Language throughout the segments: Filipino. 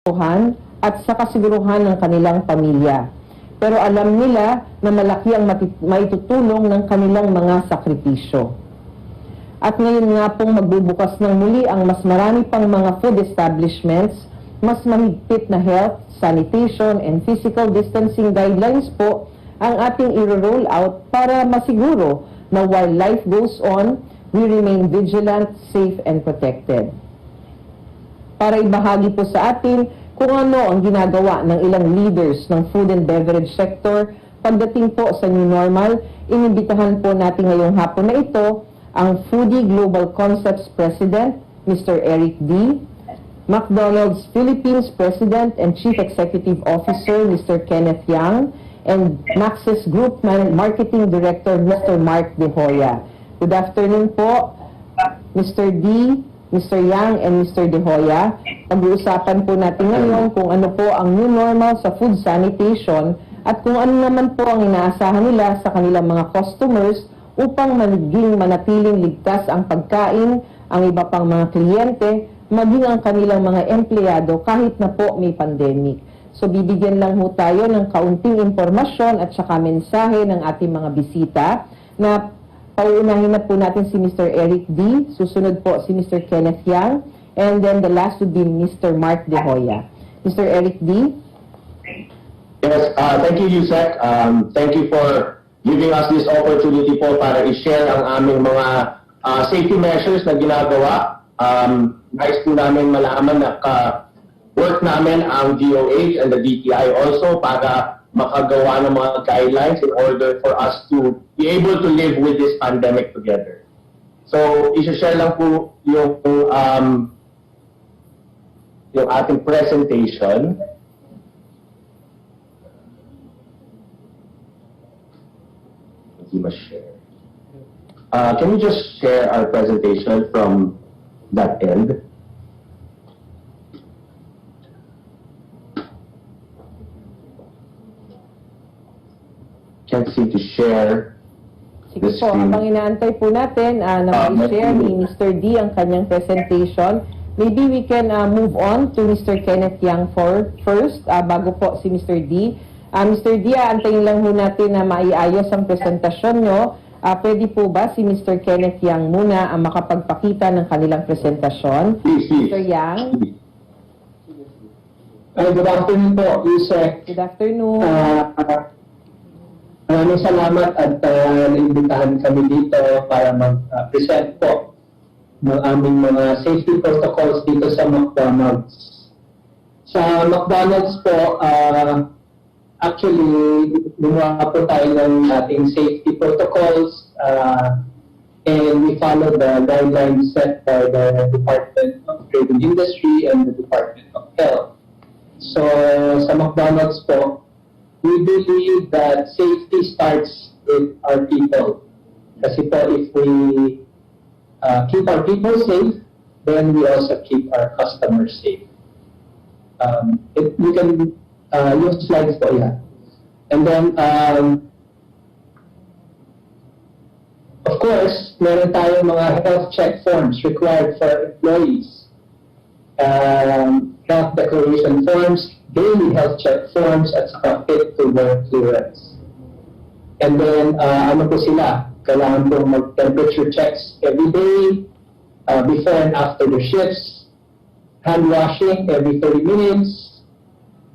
at sa kasiguruhan ng kanilang pamilya. Pero alam nila na malaki ang maitutulong ng kanilang mga sakripisyo. At ngayon nga pong magbubukas ng muli ang mas marami pang mga food establishments, mas mahigpit na health, sanitation, and physical distancing guidelines po ang ating i-roll out para masiguro na while life goes on, we remain vigilant, safe, and protected. Para ibahagi po sa atin kung ano ang ginagawa ng ilang leaders ng food and beverage sector pagdating po sa new normal, inibitahan po natin ngayong hapon na ito ang Foodie Global Concepts President, Mr. Eric D., McDonald's Philippines President and Chief Executive Officer, Mr. Kenneth Yang, and Maxis Group Marketing Director, Mr. Mark De Hoya. Good afternoon po, Mr. D., Mr. Yang, and Mr. De Hoya. Pag-uusapan po natin ngayon kung ano po ang new normal sa food sanitation at kung ano naman po ang inaasahan nila sa kanilang mga customers upang manatiling ligtas ang pagkain, ang iba pang mga kliyente, maging ang kanilang mga empleyado kahit na po may pandemic. So bibigyan lang ho tayo ng kaunting impormasyon at saka mensahe ng ating mga bisita na pauunahin na po natin si Mr. Eric D., susunod po si Mr. Kenneth Yang, and then the last would be Mr. Mark De Hoya. Mr. Eric D.? Yes, thank you, Yusek. Thank you for giving us this opportunity po para i-share ang aming mga safety measures na ginagawa. Nais po namin malaman na work namin ang DOH and the DTI also para makagawa ng mga guidelines in order for us to be able to live with this pandemic together. So, i-share lang po yung ating presentation. Share. Can you just share our presentation from that end? Can't seem to share. Sige po, habang inaantay po natin na mag-share ni Mr. D ang kanyang presentation, maybe we can move on to Mr. Kenneth Yang first, bago po si Mr. D. Mr. D, antayin lang ho natin na maiayos ang presentasyon nyo. Pwede po ba si Mr. Kenneth Yang muna ang makapagpakita ng kanilang presentasyon? Please. Mr. Yang? Good afternoon po, Yusek. Good afternoon. Maraming salamat at naimbitahan kami dito para mag-present po ng aming mga safety protocols dito sa McDonald's. Sa McDonald's po, actually, gumawa po tayo ng ating safety protocols and we follow the guidelines set by the Department of Trade and Industry and the Department of Health. So, sa McDonald's po, we believe that safety starts with our people. Kasi po, if we keep our people safe, then we also keep our customers safe. We can use slides po yan. And then, of course, meron tayong mga health check forms required for employees. Health declaration forms, daily health check forms, at saka fit to work clearance. And then, ano po sila? Kailangan po mag-temperature checks every day, before and after the shifts, hand washing every 30 minutes.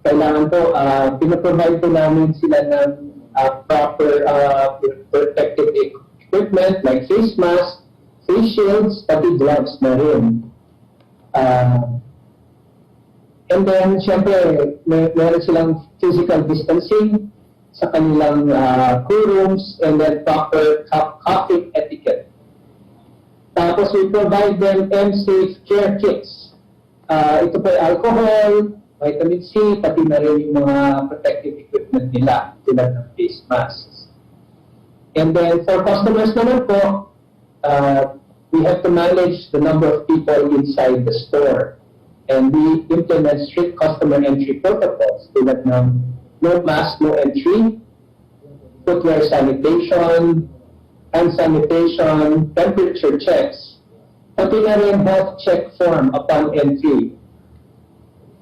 Kailangan po, pinaprovide po namin sila ng proper protective equipment like face mask, face shields, pati gloves na rin. And then, syempre, meron silang physical distancing sa kanilang crew rooms and then proper coughing etiquette. Tapos, we provide them M-Safe care kits. Ito po ay alcohol, vitamin C, pati na rin yung mga protective equipment nila, tulad ng face masks. And then, for customers naman po, we have to manage the number of people inside the store. And we implement strict customer entry protocols tulad ng no mask, no entry, footwear sanitation, hand sanitation, temperature checks, pati na rin health check form upon entry.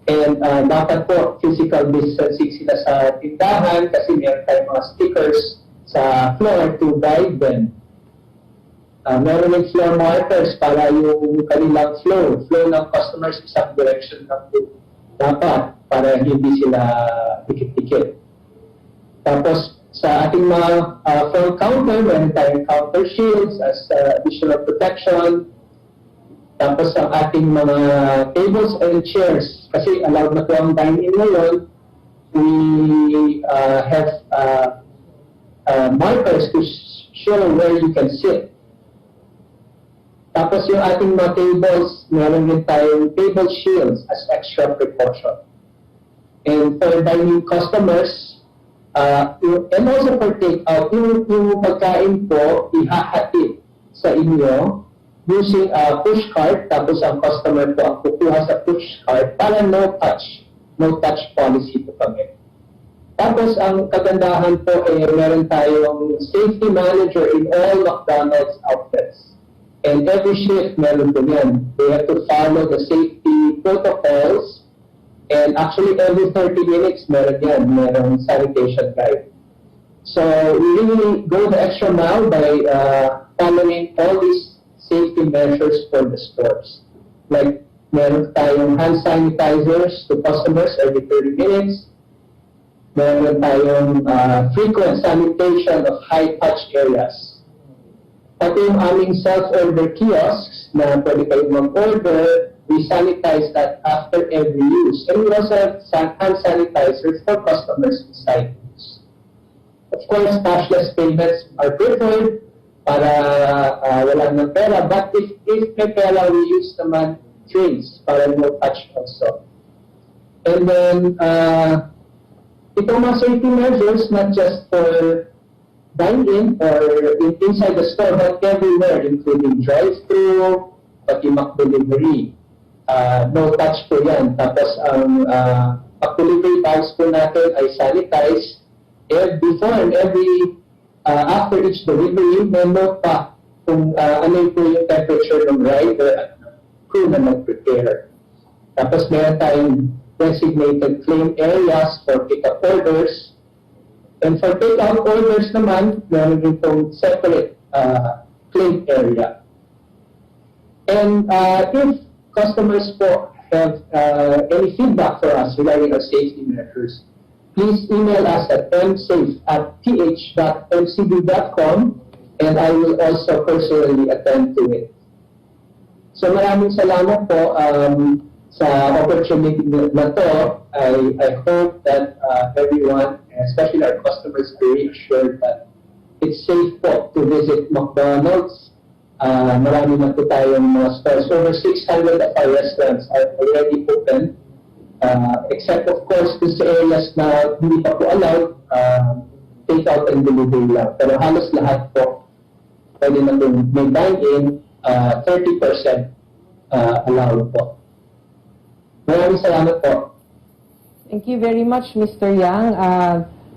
And dapat po physical distancing sila sa tindahan kasi meron tayong mga stickers sa floor to guide them. Meron yung floor markers para yung kanilang flow ng customers isang direction lang po dapat para hindi sila pikit-pikit. Tapos sa ating mga front counter, meron tayong counter shields as additional protection. Tapos ang ating mga tables and chairs, kasi allowed na po ang dine-in ngayon, we have markers to show where you can sit. Tapos yung ating mga tables, meron din tayong table shields as extra precaution. And for dining customers, and also for take-out, yung pagkain po, ihahatid sa inyo using a push cart, tapos ang customer po ang kukuha sa push cart para no touch policy po kami. Tapos ang kagandahan po meron tayong safety manager in all McDonald's outlets. And every shift meron po yan. They have to follow the safety protocols. And actually every 30 minutes meron yan, meron sanitation guide. So we really go the extra mile by following all these safety measures for the stores. Like meron tayong hand sanitizers to customers every 30 minutes. Meron tayong frequent sanitation of high-touch areas. Pati yung aming self-order kiosks na pwede kayong mag-order, we sanitize that after every use. And we also have hand sanitizers for customers inside use. Of course, cashless payments are preferred para wala ng pera. But if may pera, we use naman trays para no touch also. And then, itong mga safety measures, not just for dine-in or inside the store, but everywhere, including drive-thru, pati McDelivery. No touch po yan. Tapos ang McDelivery bags po natin ay sanitize before and after each delivery, may note pa kung ano po yung temperature ng rider at crew na mag-prepare. Tapos meron tayong designated claim areas for pick-up orders. And for take-out orders naman, meron din itong separate claim area. And if customers po have any feedback for us regarding our safety measures, please email us at msafe@th.mcb.com and I will also personally attend to it. So maraming salamat po sa opportunity na to. I hope that everyone, especially our customers, are reassured that it's safe po to visit McDonald's. Marami na po tayong mga stores. Over 600 of our restaurants are already open. Except of course, sa areas na hindi pa po allowed, take out and delivery lang. Pero halos lahat po, pwede na po may dine-in, 30% allowed po. Maraming salamat po. Thank you very much, Mr. Yang.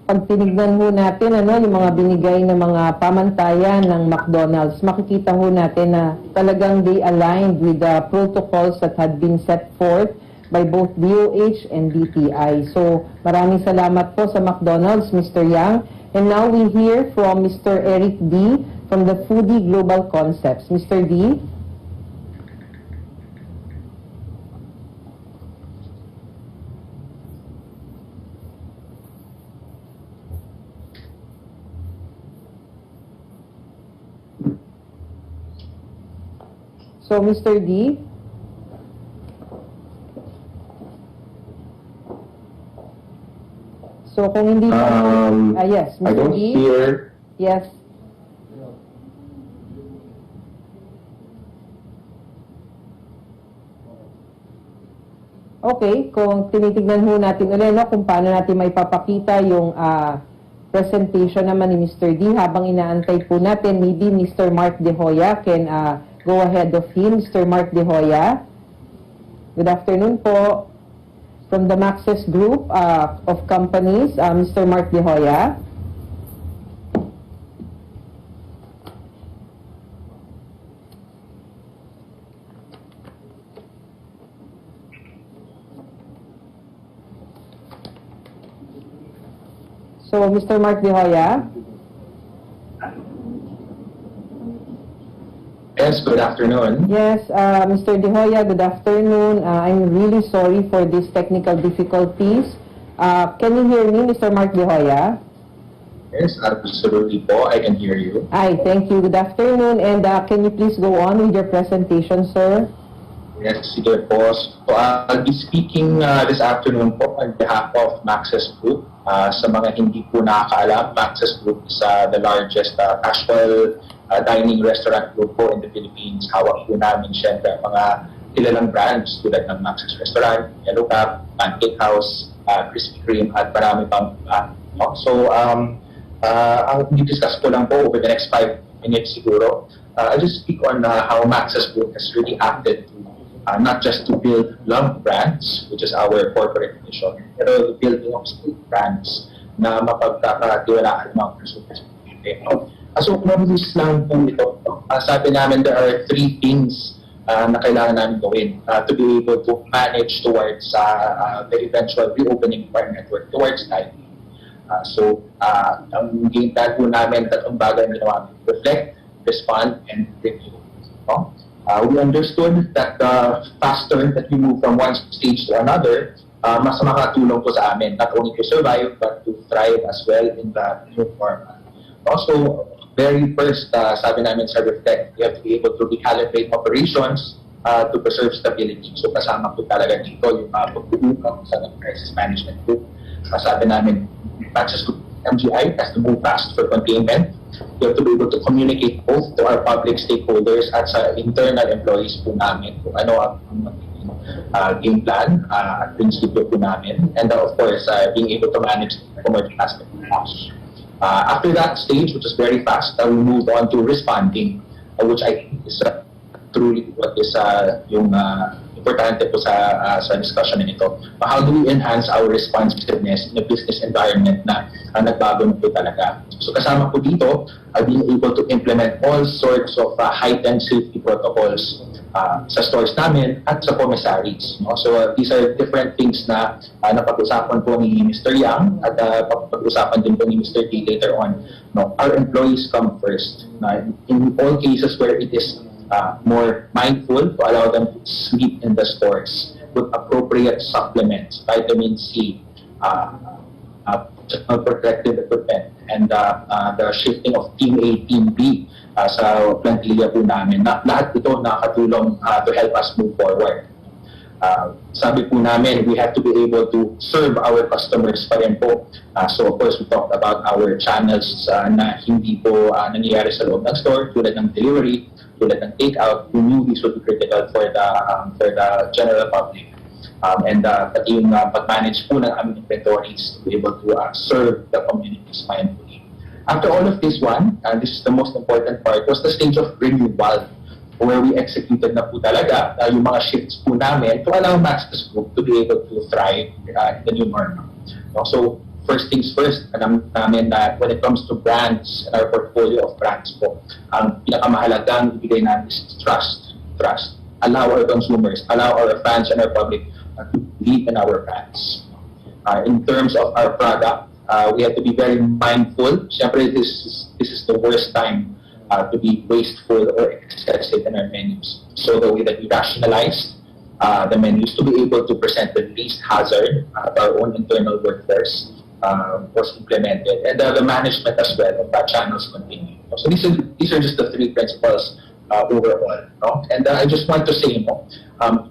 Pag tinignan ho natin yung mga binigay na mga pamantayan ng McDonald's, makikita ho natin na talagang they aligned with the protocols that had been set forth by both DOH and DTI. So maraming salamat po sa McDonald's, Mr. Yang. And now we hear from Mr. Eric D. from the Foodie Global Concepts. Mr. D. So, Mr. D. So, kung hindi pa... yes, Mr. I don't D. hear. Yes. Okay, kung tinitignan ho natin ulit, kung paano natin may papakita yung presentation naman ni Mr. D, habang inaantay po natin, maybe Mr. Mark De Hoya can go ahead of him. Mr. Mark De Hoya. Good afternoon po. From the Maxis Group of Companies, Mr. Mark De Hoya. So, Mr. Mark De Hoya? Yes, good afternoon. Yes, Mr. De Hoya, good afternoon. I'm really sorry for these technical difficulties. Can you hear me, Mr. Mark De Hoya? Yes, absolutely po. I can hear you. Hi, thank you. Good afternoon. And can you please go on with your presentation, sir? Yes, sige po. So, I'll be speaking this afternoon po on behalf of Maxis Group. Sa mga hindi po nakakaalam, Maxis Group is the largest casual dining restaurant group po in the Philippines. Hawak po namin syempre mga kilalang brands tulad ng Maxis Restaurant, Yellow Cab, Pancake House, Krispy Kreme, at marami pang So, ang i-discuss ko lang po over the next 5 minutes siguro. I'll just speak on how Maxis Group has really acted to not just to build love brands, which is our corporate mission, pero the building of state brands na mapagkakatiwalaan ng consumers. So, mabilis lang po ito. Sabi namin, there are 3 things na kailangan namin gawin to be able to manage towards the eventual reopening of our network towards dining. So, ang game plan po namin, 3 bagay na ginawa: reflect, respond, and review. We understood that faster that we move from one stage to another, mas makatulong po sa amin, not only to survive, but to thrive as well in the new format. Also, very first, sabi namin sa reflect, we have to be able to recalibrate operations to preserve stability. So, kasama po talaga dito yung pagbubuka sa crisis management group. Sabi namin, Maxis Group MGI has to move fast for containment. We have to be able to communicate both to our public stakeholders at sa internal employees po namin kung ano ang game plan at principle po namin. And of course, being able to manage the commercial aspect of cash. After that stage, which is very fast, we moved on to responding, which I think is truly what is yung importante po sa discussion nito. How do we enhance our responsiveness in a business environment na nagbago na po talaga? So kasama po dito, being able to implement all sorts of heightened safety protocols sa stores namin at sa commissaries. So these are different things na napag-usapan po ni Mr. Yang at pag-usapan din po ni Mr. D later on. Our employees come first. In all cases where it is more mindful, to allow them to sleep in the stores with appropriate supplements, vitamin C, protective equipment, and the shifting of Team A, Team B sa plantilla po namin. Lahat ito nakatulong to help us move forward. Sabi po namin, we have to be able to serve our customers pa rin po. So of course, we talked about our channels na hindi po nangyayari sa loob ng store, tulad ng delivery, tulad ng take-out. We knew this would be critical for the general public. And pati yung pag-manage po ng aming inventories to be able to serve the communities mindfully. After all of this one, this is the most important part, was the stage of renewal, where we executed na po talaga yung mga shifts po namin to allow Maxis Group to be able to thrive in the new normal. So, first things first, alam namin na when it comes to brands and our portfolio of brands po, ang pinakamahalagang ibigay namin is trust. Trust. Allow our consumers, allow our fans and our public to believe in our brands. In terms of our product, we have to be very mindful. Siyempre, this is the worst time to be wasteful or excessive in our menus. So the way that we rationalized the menus to be able to present the least hazard to our own internal workforce was implemented, and the management as well of that channels continued. So these are just the 3 principles overall. And I just want to say,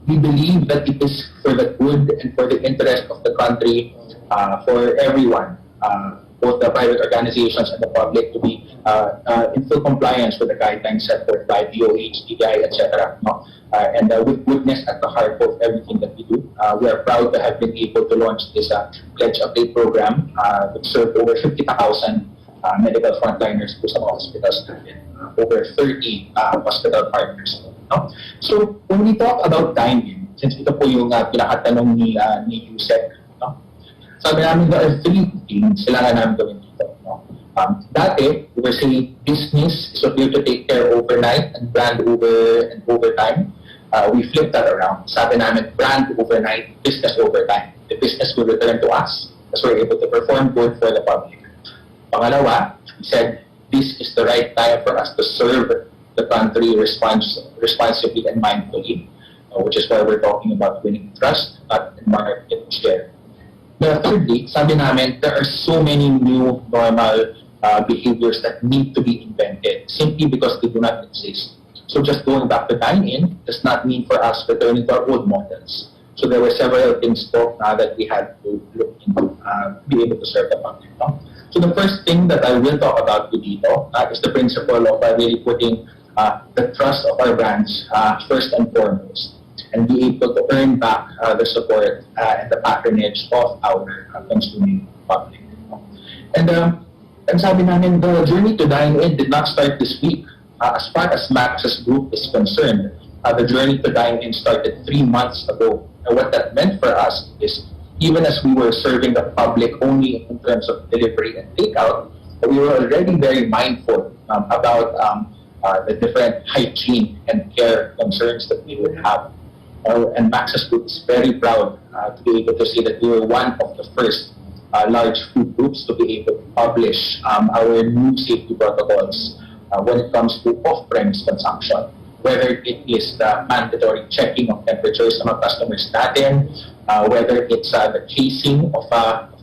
we believe that it is for the good and for the interest of the country, for everyone, both the private organizations and the public, to be in full compliance with the guidelines set forth by DOH, DTI, etc. And with goodness at the heart of everything that we do, we are proud to have been able to launch this Pledge Update program, which served over 50,000 medical frontliners po sa mga hospitals natin, over 30 hospital partners. So when we talk about dining, since ito po yung pinakatanong ni Yusek, sabi namin, there are 3 things kailangan namin gawin dito. Dati, we were saying business is what we have to take care overnight and brand over time. We flipped that around. Sabi namin, brand overnight, business over time. The business will return to us as we're able to perform good for the public. Pangalawa, we said this is the right time for us to serve the country responsibly and mindfully, which is why we're talking about winning trust at market share. Thirdly, sabi namin, there are so many new normal behaviors that need to be invented simply because they do not exist. So just going back to dine-in does not mean for us returning to our old models. So there were several things that we had to look into be able to serve the public. So the first thing that I will talk about dito is the principle of really putting the trust of our brands first and foremost, and be able to earn back the support and the patronage of our consuming public. And sabi namin, the journey to dine-in did not start this week. As far as Max's group is concerned, the journey to dine-in started 3 months ago. And what that meant for us is, even as we were serving the public only in terms of delivery and takeout, we were already very mindful about the different hygiene and care concerns that we would have. And Max's group is very proud to be able to say that we were one of the first large food groups to be able to publish our new safety protocols when it comes to off-premise consumption, whether it is the mandatory checking of temperatures ng mga customers natin, whether it's the casing of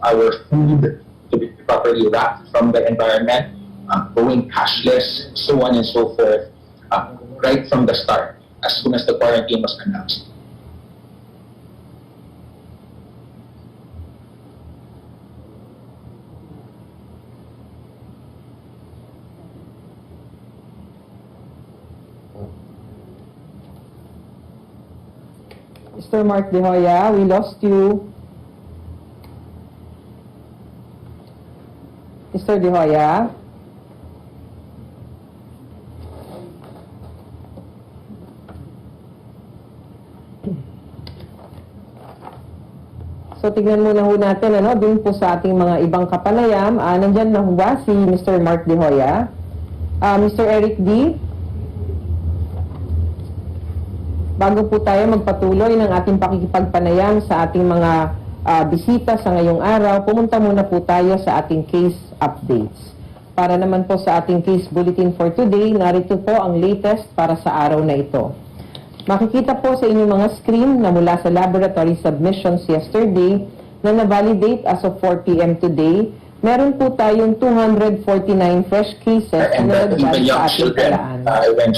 our food to be properly wrapped from the environment, going cashless, so on and so forth, right from the start, as soon as the quarantine was announced. Mr. Mark De Hoya, we lost you. Mr. De Hoya? So, tignan muna ho natin, dun po sa ating mga ibang kapanayam. Nandyan na ho ba si Mr. Mark De Hoya? Mr. Eric D? Bago po tayo magpatuloy ng ating pakikipagpanayam sa ating mga bisita sa ngayong araw, pumunta muna po tayo sa ating case updates. Para naman po sa ating case bulletin for today, narito po ang latest para sa araw na ito. Makikita po sa inyong mga screen na mula sa laboratory submissions yesterday na na-validate as of 4 p.m. today, meron po tayong 249 fresh cases na nagdaan sa ating talaan.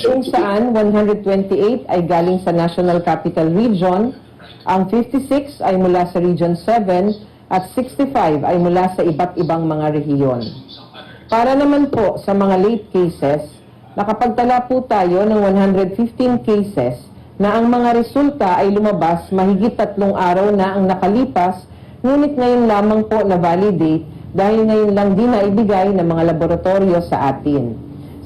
Kung saan 128 ay galing sa National Capital Region, ang 56 ay mula sa Region 7 at 65 ay mula sa iba't ibang mga rehiyon. Para naman po sa mga late cases, nakapagtala po tayo ng 115 cases na ang mga resulta ay lumabas mahigit 3 araw na ang nakalipas, ngunit ngayon lamang po na-validate dahil ngayon lang din naibigay ng mga laboratorio sa atin.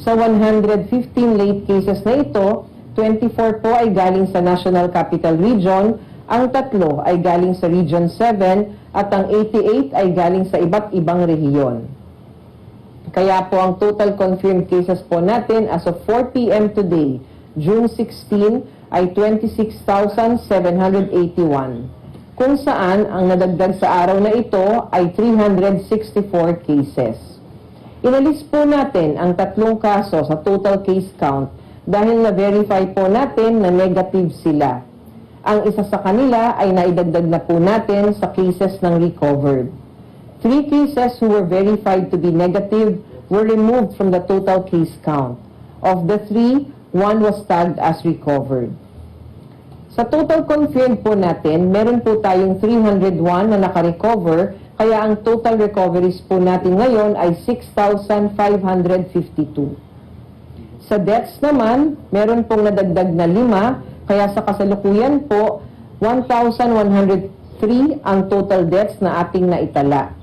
Sa 115 late cases na ito, 24 po ay galing sa National Capital Region, ang 3 ay galing sa Region 7 at ang 88 ay galing sa iba't ibang rehiyon. Kaya po ang total confirmed cases po natin as of 4 p.m. today, June 16, ay 26,781. Kung saan ang nadagdag sa araw na ito ay 364 cases. Inalis po natin ang 3 kaso sa total case count dahil na-verify po natin na negative sila. Ang isa sa kanila ay naidagdag na po natin sa cases ng recovered. 3 cases who were verified to be negative were removed from the total case count. Of the 3, 1 was tagged as recovered. Sa total confirmed po natin, meron po tayong 301 na naka-recover, kaya ang total recoveries po natin ngayon ay 6,552. Sa deaths naman, meron pong nadagdag na 5, kaya sa kasalukuyan po, 1,103 ang total deaths na ating naitala.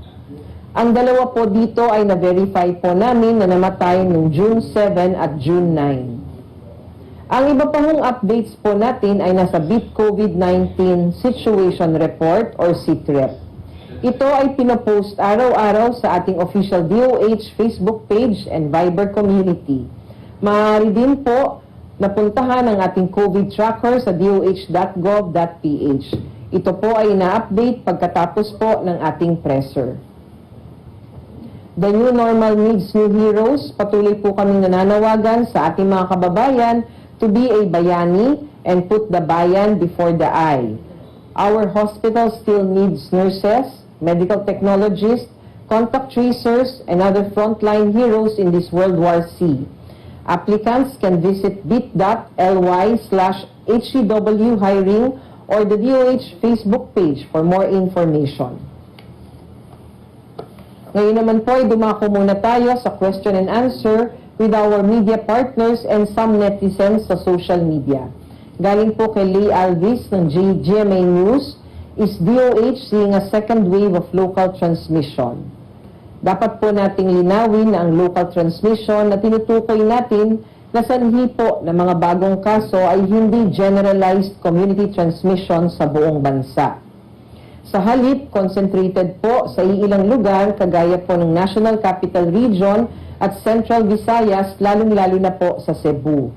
Ang 2 po dito ay na-verify po namin na namatay noong June 7 at June 9. Ang iba pang updates po natin ay nasa BIP COVID-19 Situation Report or CITREP. Ito ay pinopost araw-araw sa ating official DOH Facebook page and Viber community. Maaari din po napuntahan ang ating COVID tracker sa doh.gov.ph. Ito po ay na-update pagkatapos po ng ating presser. The new normal needs new heroes. Patuloy po kaming nananawagan sa ating mga kababayan to be a bayani and put the bayan before the eye. Our hospital still needs nurses, medical technologists, contact tracers, and other frontline heroes in this World War C. Applicants can visit bit.ly/HCW hiring or the DOH Facebook page for more information. Ngayon naman po ay dumako muna tayo sa question and answer with our media partners and some netizens sa social media. Galing po kay Leigh Alvis ng GMA News, is DOH seeing a second wave of local transmission? Dapat po nating linawin na ang local transmission na tinutukoy natin na sanhi po ng mga bagong kaso ay hindi generalized community transmission sa buong bansa. Sa halip, concentrated po sa iilang lugar kagaya po ng National Capital Region at Central Visayas, lalong-lalo na po sa Cebu.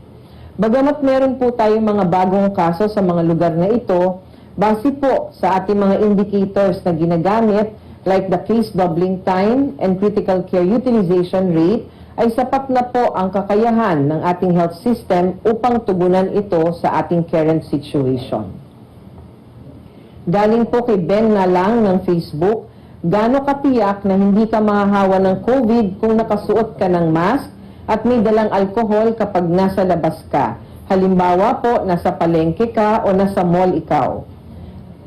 Bagamat meron po tayong mga bagong kaso sa mga lugar na ito, base po sa ating mga indicators na ginagamit like the case doubling time and critical care utilization rate, ay sapat na po ang kakayahan ng ating health system upang tugunan ito sa ating current situation. Galing po kay Ben na lang ng Facebook, gaano katiyak na hindi ka mahahawa ng COVID kung nakasuot ka ng mask at may dalang alkohol kapag nasa labas ka. Halimbawa po, nasa palengke ka o nasa mall ikaw.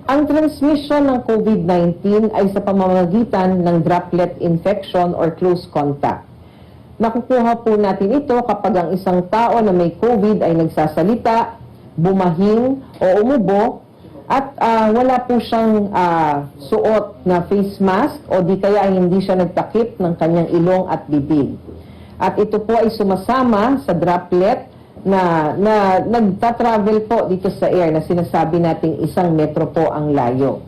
Ang transmission ng COVID-19 ay sa pamamagitan ng droplet infection or close contact. Nakukuha po natin ito kapag ang isang tao na may COVID ay nagsasalita, bumahing o umubo at wala po siyang suot na face mask o di kaya hindi siya nagtakip ng kanyang ilong at bibig. At ito po ay sumasama sa droplet na nagta-travel po dito sa air na sinasabi nating 1 metro po ang layo.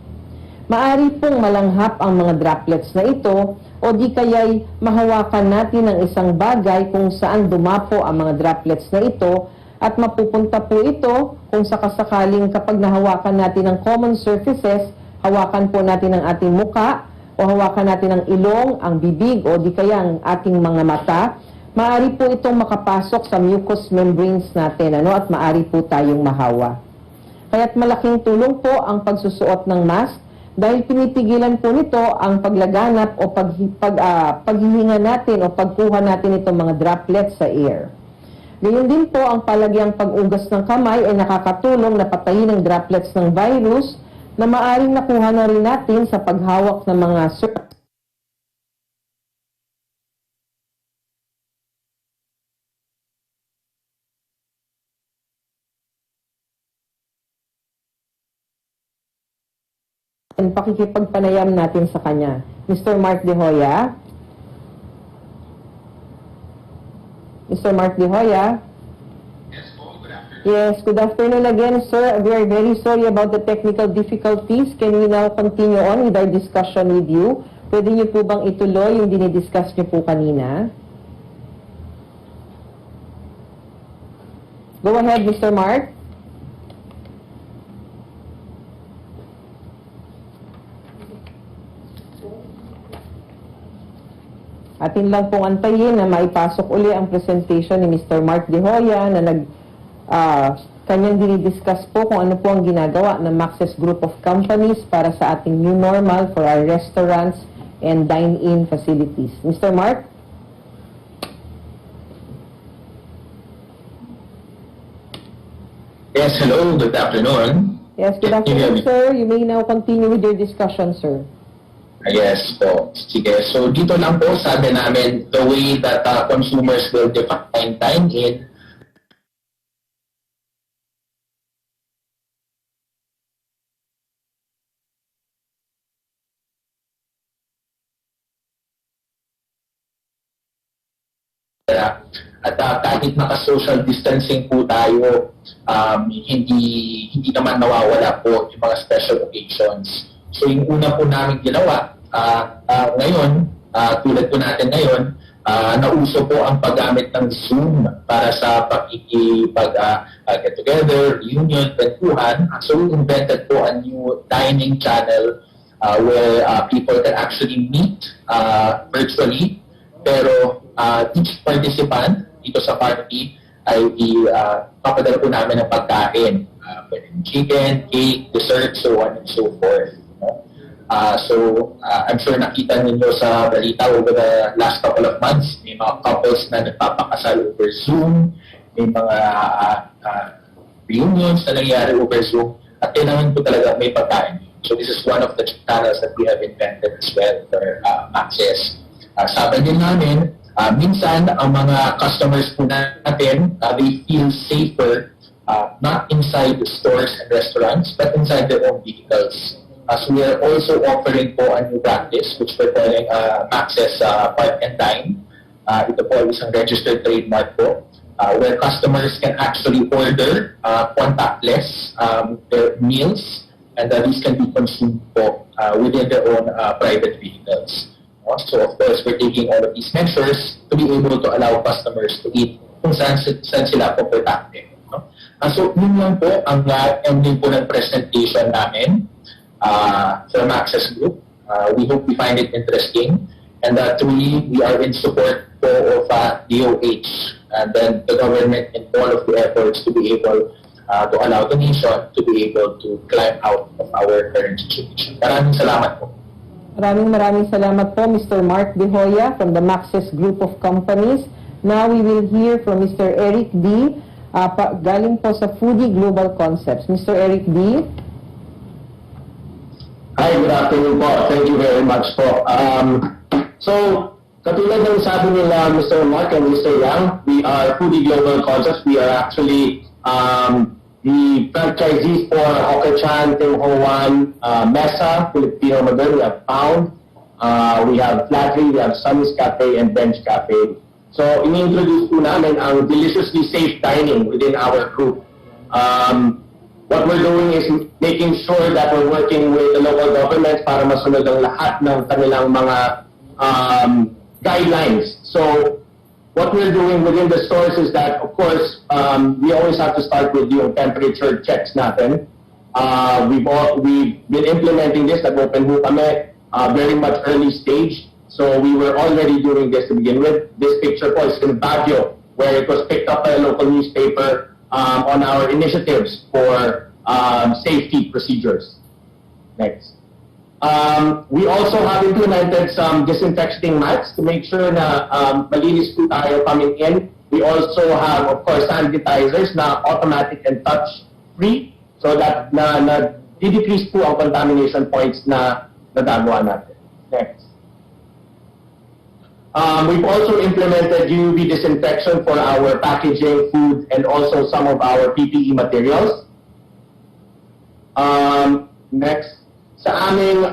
Maari pong malanghap ang mga droplets na ito o di kaya'y mahawakan natin ang isang bagay kung saan dumapo ang mga droplets na ito at mapupunta po ito kung sakasakaling kapag nahawakan natin ang common surfaces, hawakan po natin ang ating muka o hawakan natin ang ilong, ang bibig o di kaya ang ating mga mata, maaari po itong makapasok sa mucous membranes natin at maaari po tayong mahawa. Kaya't malaking tulong po ang pagsusuot ng mask dahil pinipigilan po nito ang paglaganap o paghihinga natin o pagkuha natin itong mga droplets sa air. Gayun din po ang palagyang pag-ugas ng kamay ay nakakatulong na patayin ang droplets ng virus na maaaring nakuha na rin natin sa paghawak ng mga pakikipagpanayam natin sa kanya. Mr. Mark De Hoya. Mr. Mark De Hoya. Yes, good afternoon again, sir. We are very sorry about the technical difficulties. Can we now continue on with our discussion with you? Pwede niyo po bang ituloy yung dinidiscuss niyo po kanina? Go ahead, Mr. Mark. Atin lang pong antayin na maipasok uli ang presentation ni Mr. Mark De Hoya na kanyang dinidiscuss po kung ano po ang ginagawa ng Maxis Group of Companies para sa ating new normal for our restaurants and dine-in facilities. Mr. Mark? Yes, hello, good afternoon. Yes, good afternoon, sir. You may now continue with your discussion, sir. Yes po. Sige. So dito lang po sabi namin the way that consumers will define dine-in. At kahit naka-social distancing po tayo, hindi naman nawawala po yung mga special occasions. So yung una po namin ginawa, ngayon, tulad po natin ngayon, nauso po ang paggamit ng Zoom para sa get together, reunion, kwentuhan. So we invented po a new dining channel where people can actually meet virtually, pero each participant dito sa party ay papadala po namin ng pagkain. Pwedeng chicken, cake, dessert, so on and so forth. I'm sure nakita ninyo sa balita over the last couple of months, may mga couples na nagpapakasal over Zoom, may mga reunions na nangyari over Zoom, at kailangan po talaga may pagkain. So this is one of the channels that we have invented as well for access. Sabi din namin, minsan ang mga customers po natin, they feel safer not inside the stores and restaurants, but inside their own vehicles. So we are also offering po a new practice, which we're calling Access Park and Dine. Ito po isang registered trademark po, where customers can actually order contactless their meals, and these can be consumed po within their own private vehicles. So of course, we're taking all of these measures to be able to allow customers to eat kung saan sila komportable. So yun lang po ang ending po ng presentation namin from Access Group. We hope you find it interesting, and that we are in support po of DOH and then the government in all of the efforts to be able to allow the nation to be able to climb out of our current situation. Maraming salamat po. Maraming salamat po, Mr. Mark De Hoya from the Maxis Group of Companies. Now we will hear from Mr. Eric D. Galing po sa Foodie Global Concepts. Mr. Eric D. Hi, good afternoon po. Thank you very much po. So, katulad ng sabi nila Mr. Mark and Mr. Yang, we are Foodie Global Concepts. We are actually the franchisees for Hoka-chan, Tim Ho Wan, Mesa, Filipino Modern. We have Pound, we have Flattery, we have Sunny's Cafe, and Bench Cafe. So, ini-introduce po namin ang deliciously safe dining within our group. What we're doing is making sure that we're working with the local governments para masunod ang lahat ng kanilang mga guidelines. So, what we're doing within the stores is that, of course, we always have to start with yung temperature checks natin. We've been implementing this, nag-open ho kami, very much early stage. So we were already doing this to begin with. This picture po is in Baguio, where it was picked up by a local newspaper on our initiatives for safety procedures. Next. We also have implemented some disinfecting mats to make sure na malinis po tayo coming in. We also have, of course, sanitizers na automatic and touch-free, so that decrease po ang contamination points na nagagawa natin. Next. We've also implemented UV disinfection for our packaging, food, and also some of our PPE materials. Next. Sa aming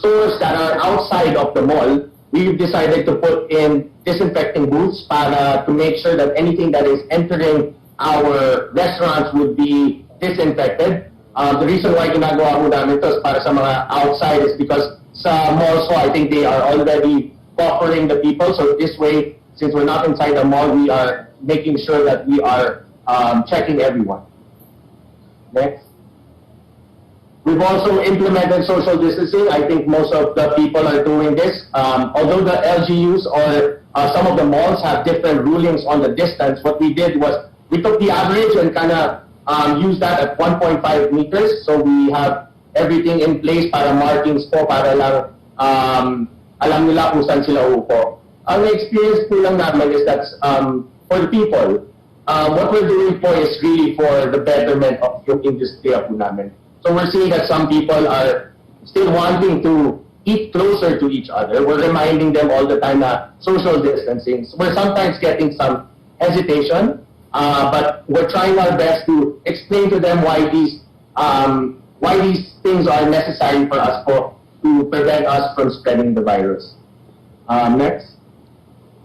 stores that are outside of the mall, we've decided to put in disinfecting booths para to make sure that anything that is entering our restaurants would be disinfected. The reason why ginagawa mo namin ito is para sa mga outside is because sa malls, so I think they are already buffering the people. So this way, since we're not inside the mall, we are making sure that we are checking everyone. Next. We've also implemented social distancing. I think most of the people are doing this. Although the LGUs or some of the malls have different rulings on the distance, what we did was we took the average and kind of used that at 1.5 meters. So we have everything in place para markings po, para lang alam nila kung saan sila upo. Ang experience po lang namin is that for the people, what we're doing po is really for the betterment of yung industry po namin. So we're seeing that some people are still wanting to eat closer to each other. We're reminding them all the time that social distancing. So we're sometimes getting some hesitation, but we're trying our best to explain to them why these things are necessary for us to prevent us from spreading the virus. Next.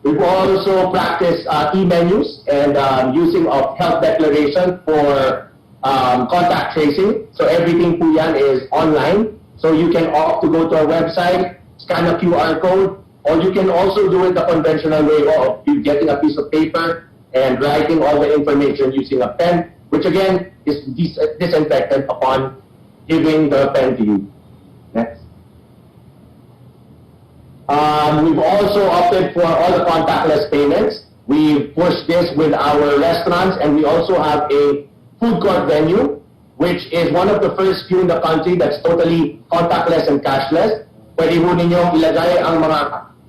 We've also practiced e-menus and using of health declaration for contact tracing. So everything po yan is online. So you can opt to go to our website, scan a QR code, or you can also do it the conventional way of you getting a piece of paper and writing all the information using a pen, which again is disinfected upon giving the pen to you. Next. We've also opted for all the contactless payments. We've pushed this with our restaurants, and we also have a food court venue, which is one of the first few in the country that's totally contactless and cashless. Pwede mo ninyo ilagay ang mga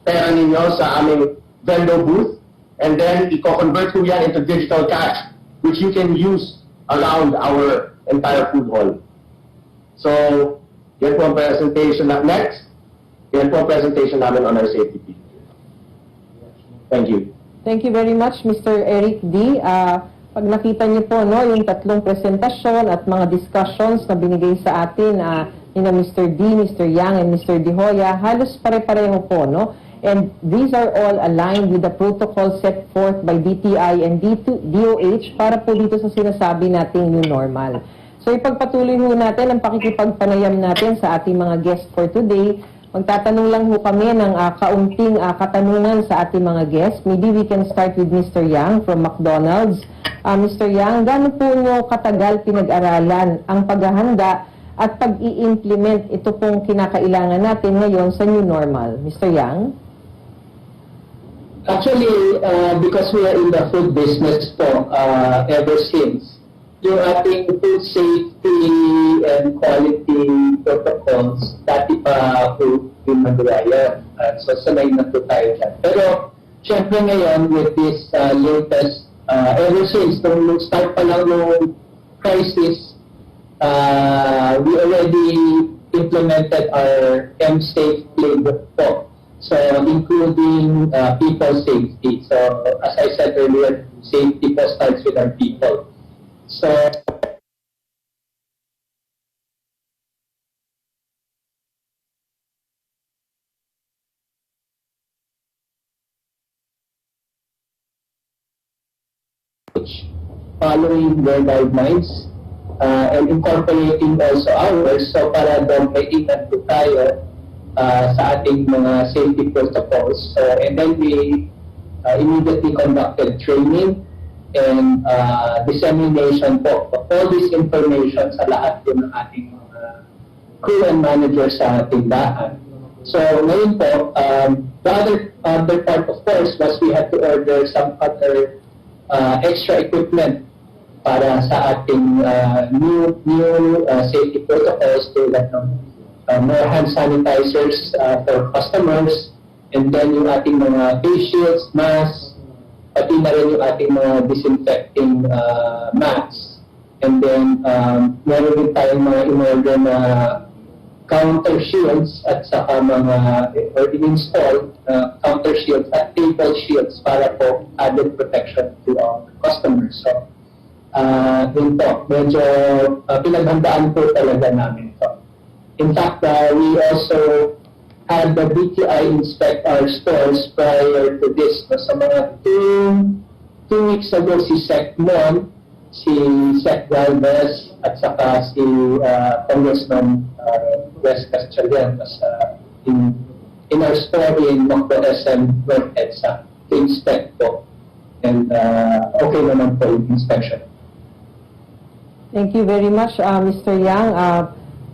pera ninyo sa aming vendor booth, and then i-convert ko yan into digital cash, which you can use around our entire food hall. So, yan po ang presentation next. Yan po ang presentation namin on our safety team. Thank you. Thank you very much, Mr. Eric D. Pag nakita niyo po yung tatlong presentasyon at mga discussions na binigay sa atin ni Mr. D, Mr. Yang, and Mr. De Hoya, halos pare-pareho po, And these are all aligned with the protocol set forth by DTI and DOH para po dito sa sinasabi nating new normal. So ipagpatuloy ho natin ang pakikipagpanayam natin sa ating mga guests for today. Magtatanong lang ho kami ng kaunting katanungan sa ating mga guests. Maybe we can start with Mr. Yang from McDonald's. Mr. Yang, gaano po nyo katagal pinag-aralan ang paghahanda at pag-i-implement ito pong kinakailangan natin ngayon sa new normal? Mr. Yang? Actually, because we are in the food business po, ever since, yung ating food safety and quality protocols, dati pa po yung mag-raya. So, sanay na po tayo dyan. Pero, syempre ngayon, with this latest, ever since, nung start pa lang nung crisis, we already implemented our M-Safe playbook po. So, including people safety. So, as I said earlier, safety po starts with our people. So, following their guidelines and incorporating also ours. So, para doon may ingat po tayo sa ating mga safety protocols. And then we immediately conducted training and dissemination po of all this information sa lahat po ng ating mga crew and managers sa tindahan. So ngayon po, the other part of course was we had to order some other extra equipment para sa ating new safety protocols tulad ng more hand sanitizers for customers, and then yung ating mga face shields, masks, pati na rin yung ating mga disinfecting masks. And then, meron din tayong mga in-order na counter shields at saka mga, or in-install counter shields at table shields para po added protection to our customers. So, yun po, medyo pinaghandaan po talaga namin ito. In fact, we also had the BTI inspect our stores prior to this. So, sa mga two weeks ago, si Sec Mon, si Sec Galvez, at saka si Congressman West Castellan in our store in Macdo SM North EDSA to inspect po. And okay naman po yung inspection. Thank you very much, Mr. Yang.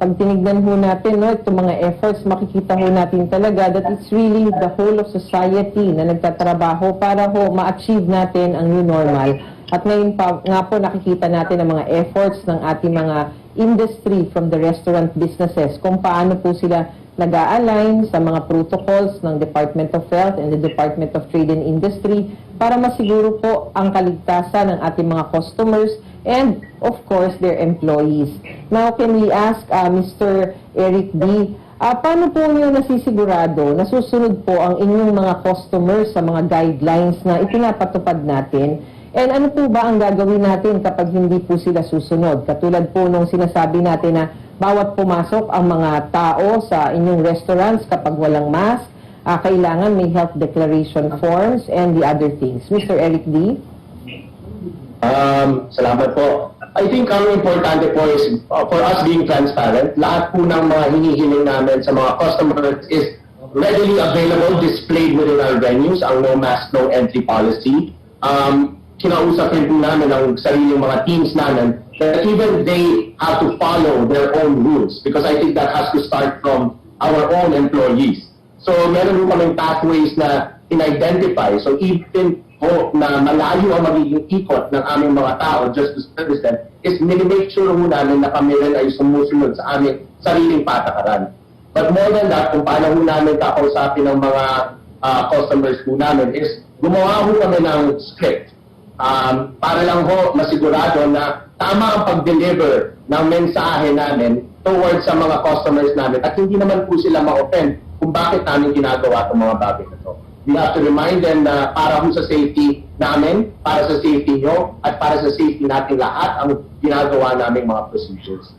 Pag tinignan ho natin itong mga efforts, makikita ho natin talaga that it's really the whole of society na nagtatrabaho para ma-achieve natin ang new normal. At ngayon pa nga po nakikita natin ang mga efforts ng ating mga industry from the restaurant businesses, kung paano po sila nag-a-align sa mga protocols ng Department of Health and the Department of Trade and Industry para masiguro po ang kaligtasan ng ating mga customers and, of course, their employees. Now, can we ask Mr. Eric D., paano po niyo nasisigurado na susunod po ang inyong mga customers sa mga guidelines na ipinapatupad natin? And ano po ba ang gagawin natin kapag hindi po sila susunod? Katulad po nung sinasabi natin na bawat pumasok ang mga tao sa inyong restaurants kapag walang mask, kailangan may health declaration forms and the other things. Mr. Eric D.? Salamat po. I think ang importante po is for us being transparent. Lahat po ng mga hinihiling namin sa mga customers is readily available, displayed within our venues, ang no mask, no entry policy. Kinausap rin po namin ang sariling mga teams namin that even they have to follow their own rules because I think that has to start from our own employees. So meron po kaming pathways na in-identify. So even po na malayo ang magiging ikot ng aming mga tao just to service them, is minimake sure po namin na kami rin ay sumusunod sa aming sariling patakaran. But more than that, kung paano po namin kakausapin ng mga customers po namin is gumawa po kami ng script para lang ho masigurado na tama ang pag-deliver ng mensahe namin towards sa mga customers namin at hindi naman po sila ma-offend kung bakit namin ginagawa itong mga bagay na ito. We have to remind them na para po sa safety namin, para sa safety nyo, at para sa safety natin lahat ang ginagawa naming mga procedures.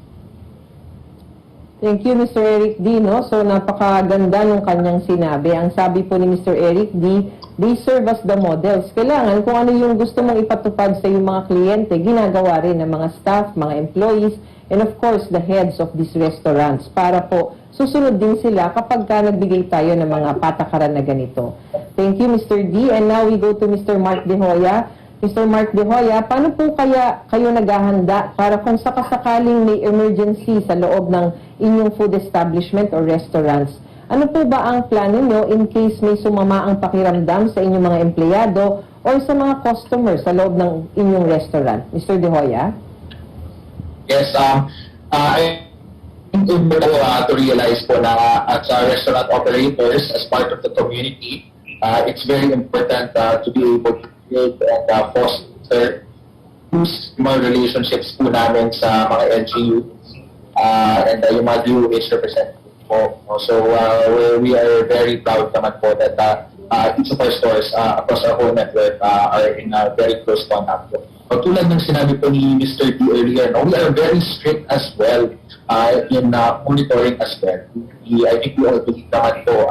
Thank you, Mr. Eric D. No? So, napakaganda ng kanyang sinabi. Ang sabi po ni Mr. Eric D., they serve as the models. Kailangan kung ano yung gusto mong ipatupad sa iyong mga kliyente, ginagawa rin ng mga staff, mga employees, and of course, the heads of these restaurants para po susunod din sila kapag ka nagbigay tayo ng mga patakaran na ganito. Thank you, Mr. D. And now we go to Mr. Mark De Hoya. Mr. Mark De Hoya, paano po kaya kayo naghahanda para kung sakasakaling may emergency sa loob ng inyong food establishment or restaurants? Ano po ba ang plano nyo in case may sumama ang pakiramdam sa inyong mga empleyado or sa mga customers sa loob ng inyong restaurant? Mr. De Hoya? Yes, I think to realize po na as restaurant operators, as part of the community, it's very important to be able to create and foster mga relationships po namin sa mga LGU and yung mga DOH representatives po. So we are very proud naman po that each of our stores across our whole network are in very close contact po. Tulad ng sinabi po ni Mr. D earlier, we are very strict as well in monitoring as well. I think we all believe naman po,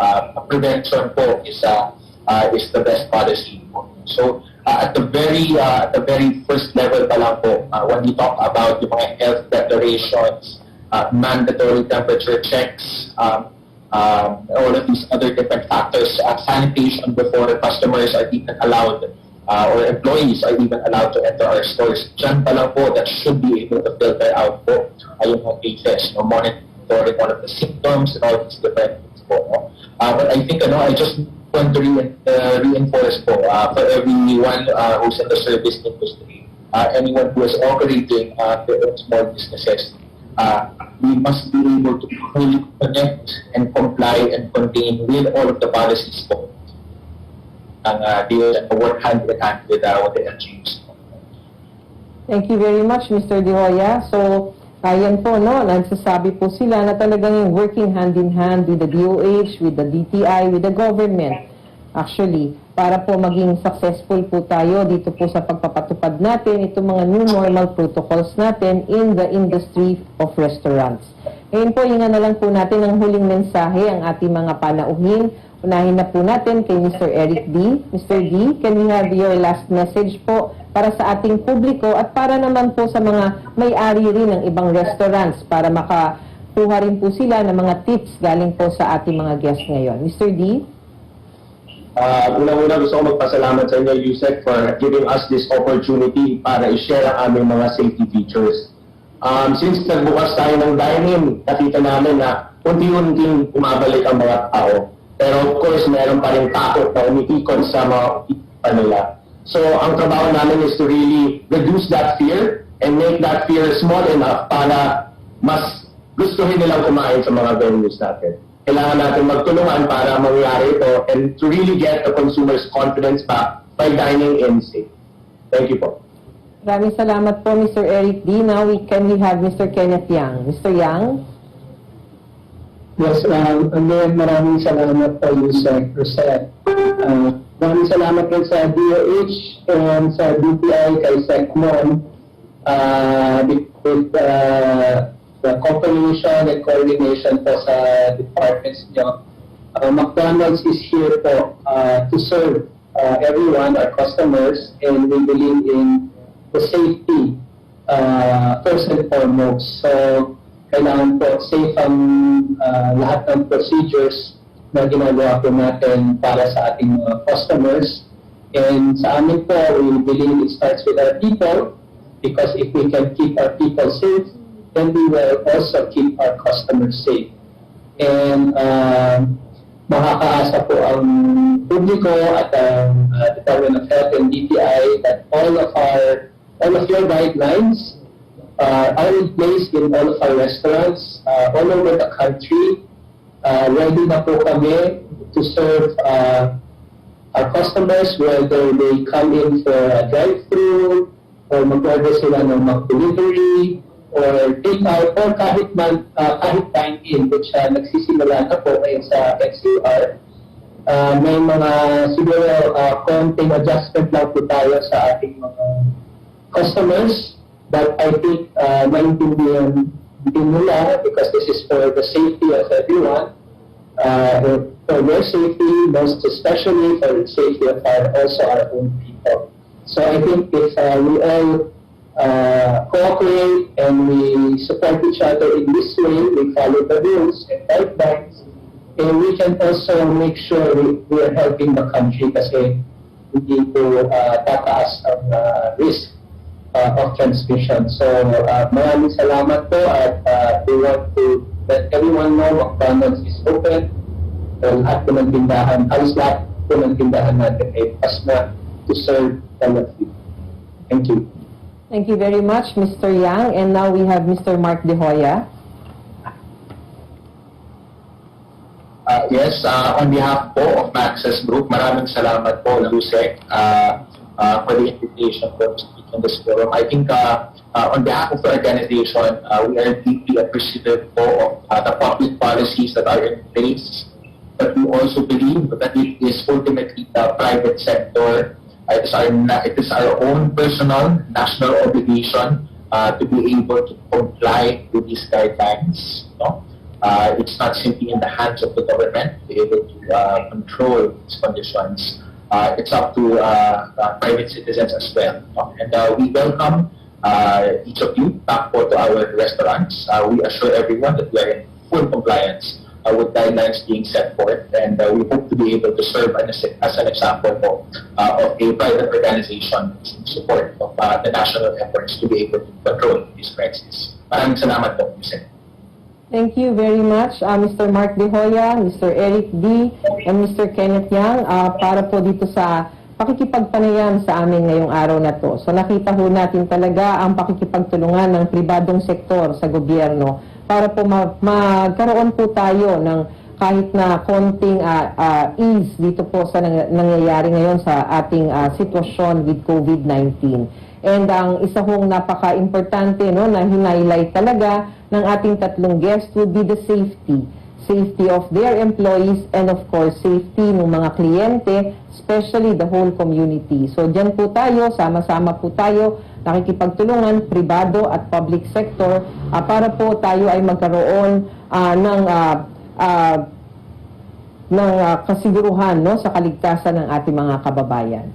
prevention po is the best policy po. So at the very first level pa lang po, when we talk about yung mga health declarations, mandatory temperature checks, all of these other different factors, sanitation before customers are even allowed or employees are even allowed to enter our stores. Diyan pa lang po, that should be able to filter out po yung mga cases, monitoring all of the symptoms and all these different things po. But I think I just want to reinforce po for everyone who's in the service industry, anyone who is operating their own small businesses, we must be able to fully connect and comply and contain with all of the policies po ang deal and work hand in hand with the LGUs. Thank you very much, Mr. De Hoya. So, ayan po, no, nagsasabi po sila na talagang working hand in hand with the DOH, with the DTI, with the government. Actually, para po maging successful po tayo dito po sa pagpapatupad natin itong mga new normal protocols natin in the industry of restaurants. Ngayon po, hinga na lang po natin ang huling mensahe ang ating mga panauhin. Unahin na po natin kay Mr. Eric D. Mr. D, can we have your last message po para sa ating publiko at para naman po sa mga may-ari rin ng ibang restaurants para makakuha rin po sila ng mga tips galing po sa ating mga guests ngayon. Mr. D? Unang-una gusto ko magpasalamat sa inyo, Yusek, for giving us this opportunity para i-share ang aming mga safety features. Since nagbukas tayo ng dine-in, nakita namin na unti-unting umabalik ang mga tao. Pero of course, meron pa rin takot na umiikot sa mga nila. So, ang trabaho namin is to really reduce that fear and make that fear small enough para mas gustuhin nilang kumain sa mga venues natin. Kailangan natin magtulungan para mangyari ito and to really get the consumer's confidence back by dining in safe. Thank you po. Maraming salamat po, Mr. Eric D. Now, can we have Mr. Kenneth Yang? Mr. Yang? Yes, again, maraming salamat po, Yusek, Rosette. Maraming salamat rin sa DOH and sa DTI kay SecMon with the coordination and coordination po sa departments nyo. McDonald's is here po to serve everyone, our customers, and we believe in the safety first and foremost. So, kailangan po safe ang lahat ng procedures na ginagawa po natin para sa ating mga customers. And sa amin po, we believe it starts with our people because if we can keep our people safe, then we will also keep our customers safe. And makakaasa po ang publiko at ang Department of Health and DTI that all of your guidelines are in place in all of our restaurants all over the country. Ready na po kami to serve our customers, whether they come in for a drive-thru or mag-order sila ng mag-delivery or take out or kahit dine-in, which nagsisimula na po ngayon sa XUR. May mga siguro konting adjustment lang po tayo sa ating mga customers, but I think maintindihan din nila because this is for the safety of everyone, for their safety, most especially for the safety of also our own people. So I think if we all cooperate and we support each other in this way, we follow the rules and guidelines, and we can also make sure we are helping the country kasi hindi po tataas ang risk of transmission. So maraming salamat po at we want to let everyone know McDonald's is open. Lahat po ng tindahan, halos lahat po ng tindahan natin ay pas na to serve all of you. Thank you. Thank you very much, Mr. Yang. And now we have Mr. Mark De Hoya. Yes, on behalf po of Access Group, maraming salamat po, Lusek, for the invitation to speak in this forum. I think on behalf of the organization, we are deeply appreciative po of the public policies that are in place, but we also believe that it is ultimately the private sector. It is our own personal national obligation to be able to comply with these guidelines. No? It's not simply in the hands of the government to be able to control these conditions. It's up to private citizens as well. No? And we welcome each of you back to our restaurants. We assure everyone that we are in full compliance with guidelines being set forth, and we hope to be able to serve as an example of a private organization in support of the national efforts to be able to control this crisis. Maraming salamat po, Mr. Thank you very much, Mr. Mark De Hoya, Mr. Eric D., and Mr. Kenneth Yang, para po dito sa pakikipagpanayam sa amin ngayong araw na to. So nakita ho natin talaga ang pakikipagtulungan ng pribadong sektor sa gobyerno para po magkaroon po tayo ng kahit na konting ease dito po sa nangyayari ngayon sa ating sitwasyon with COVID-19. And ang isa hong napaka-importante na hinighlight talaga ng ating tatlong guests would be the safety of their employees and of course safety ng mga kliyente, especially the whole community. So dyan po tayo, sama-sama po tayo, nakikipagtulungan, pribado at public sector para po tayo ay magkaroon ng kasiguruhan sa kaligtasan ng ating mga kababayan.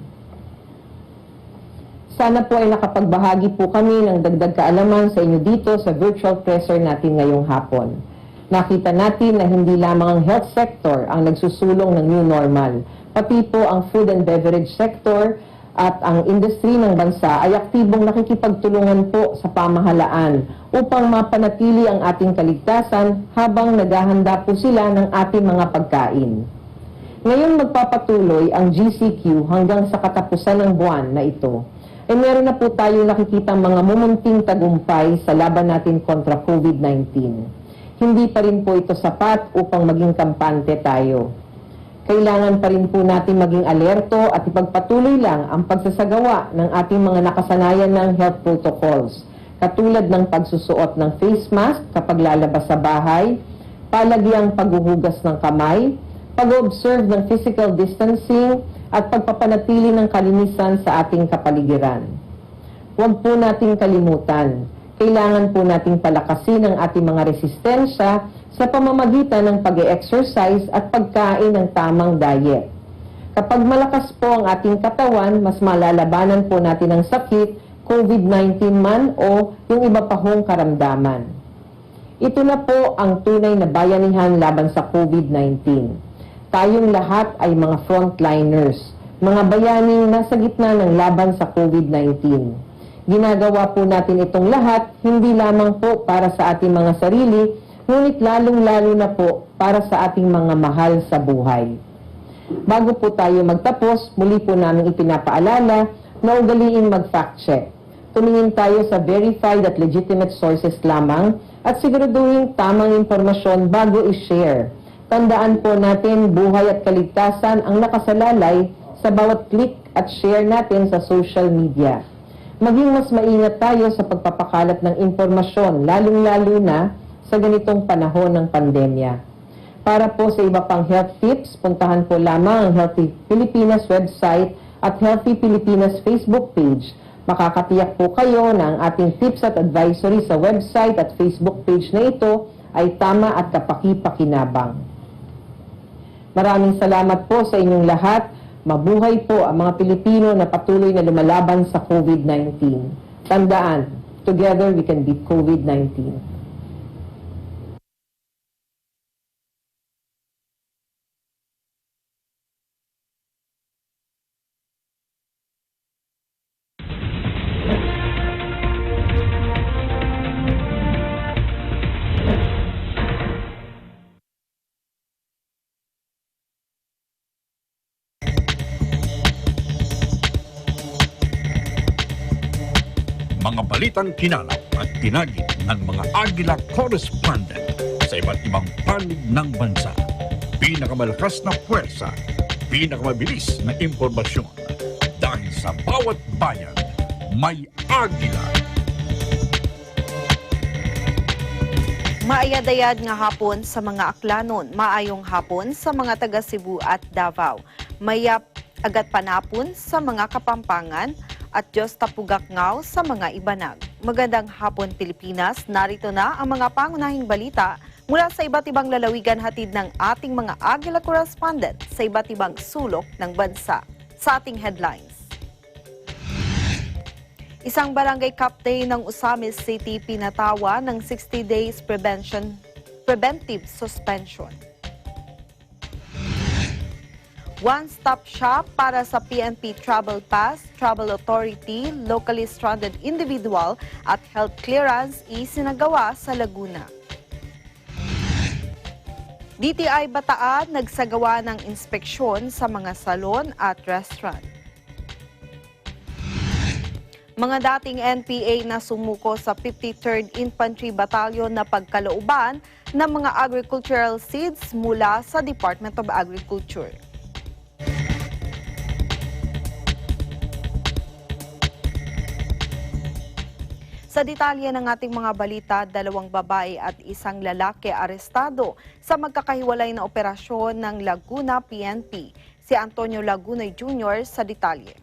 Sana po ay nakapagbahagi po kami ng dagdag kaalaman sa inyo dito sa virtual presser natin ngayong hapon. Nakita natin na hindi lamang ang health sector ang nagsusulong ng new normal, pati po ang food and beverage sector at ang industry ng bansa ay aktibong nakikipagtulungan po sa pamahalaan upang mapanatili ang ating kaligtasan habang naghahanda po sila ng ating mga pagkain. Ngayon magpapatuloy ang GCQ hanggang sa katapusan ng buwan na ito. Meron na po tayo nakikita mga mumunting tagumpay sa laban natin kontra COVID-19. Hindi pa rin po ito sapat upang maging kampante tayo. Kailangan pa rin po natin maging alerto at ipagpatuloy lang ang pagsasagawa ng ating mga nakasanayan ng health protocols, katulad ng pagsusuot ng face mask kapag lalabas sa bahay, palagiang paghuhugas ng kamay, pag-observe ng physical distancing, at pagpapanatili ng kalinisan sa ating kapaligiran. Huwag po nating kalimutan, kailangan po nating palakasin ang ating mga resistensya sa pamamagitan ng pag-exercise at pagkain ng tamang diet. Kapag malakas po ang ating katawan, mas malalabanan po natin ang sakit, COVID-19 man o yung iba pa hong karamdaman. Ito na po ang tunay na bayanihan laban sa COVID-19. Tayong lahat ay mga frontliners, mga bayaning nasa gitna ng laban sa COVID-19. Ginagawa po natin itong lahat, hindi lamang po para sa ating mga sarili, ngunit lalong-lalo na po para sa ating mga mahal sa buhay. Bago po tayo magtapos, muli po namin ipinapaalala na ugaliin mag-fact check. Tumingin tayo sa verified at legitimate sources lamang at siguraduhin tamang impormasyon bago i-share. Tandaan po natin, buhay at kaligtasan ang nakasalalay sa bawat click at share natin sa social media. Maging mas maingat tayo sa pagpapakalat ng impormasyon, lalong-lalo na sa ganitong panahon ng pandemya. Para po sa iba pang health tips, puntahan po lamang ang Healthy Pilipinas website at Healthy Pilipinas Facebook page. Makakatiyak po kayo na ang ating tips at advisory sa website at Facebook page na ito ay tama at kapaki-pakinabang. Maraming salamat po sa inyong lahat. Mabuhay po ang mga Pilipino na patuloy na lumalaban sa COVID-19. Tandaan, together we can beat COVID-19. Mga balitang kinalap at tinagit ng mga Agila correspondent sa iba't ibang panig ng bansa. Pinakamalakas na puwersa, pinakamabilis na impormasyon. Dahil sa bawat bayan, may Agila. Maayadayad nga hapon sa mga Aklanon, maayong hapon sa mga taga Cebu at Davao. Mayap agat panapon sa mga Kapampangan at Diyos tapugak ngaw sa mga Ibanag. Magandang hapon Pilipinas, narito na ang mga pangunahing balita mula sa iba't ibang lalawigan hatid ng ating mga Agila correspondent sa iba't ibang sulok ng bansa. Sa ating headlines. Isang barangay captain ng Usamis City pinatawa ng 60 days preventive suspension. One-stop shop para sa PNP Travel Pass, Travel Authority, locally stranded individual at health clearance isinagawa sa Laguna. DTI Bataan nagsagawa ng inspeksyon sa mga salon at restaurant. Mga dating NPA na sumuko sa 53rd Infantry Battalion na pagkalooban ng mga agricultural seeds mula sa Department of Agriculture. Sa detalye ng ating mga balita, 2 babae at 1 lalaki arestado sa magkakahiwalay na operasyon ng Laguna PNP. Si Antonio Lagunay Jr. sa detalye.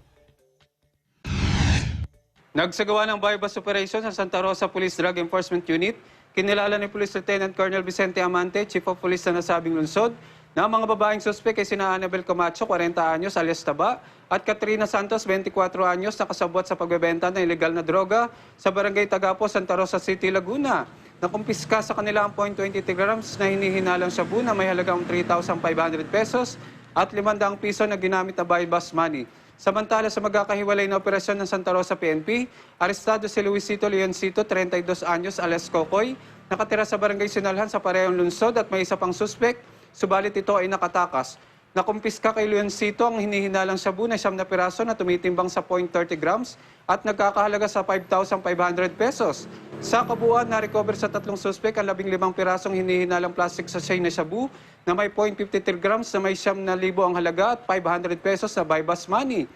Nagsagawa ng bypass operation sa Santa Rosa Police Drug Enforcement Unit. Kinilala ni Police Lieutenant Colonel Vicente Amante, Chief of Police sa nasabing lungsod, na ang mga babaeng suspek ay sina Annabel Camacho, 40 anyos, alias Taba, at Katrina Santos, 24 anyos, na kasabwat sa pagbebenta ng ilegal na droga sa Barangay Tagapo, Santa Rosa City, Laguna. Nakumpiska sa kanila ang 0.23 grams na hinihinalang shabu na may halagang 3,500 pesos at 500 piso na ginamit na bypass money. Samantala sa magkakahiwalay na operasyon ng Santa Rosa PNP, arestado si Luisito Leoncito, 32 anyos, alias Kokoy, nakatira sa Barangay Sinalhan sa parehong lungsod at may isa pang suspek, subalit ito ay nakatakas. Nakumpiska kay Leoncito ang hinihinalang shabu na 9 na piraso na tumitimbang sa 0.30 grams at nagkakahalaga sa 5,500 pesos. Sa kabuuan, na-recover sa 3 suspek ang 15 pirasong hinihinalang plastic sachet na shabu na may 0.53 grams na may 9,000 ang halaga at 500 pesos na bypass money.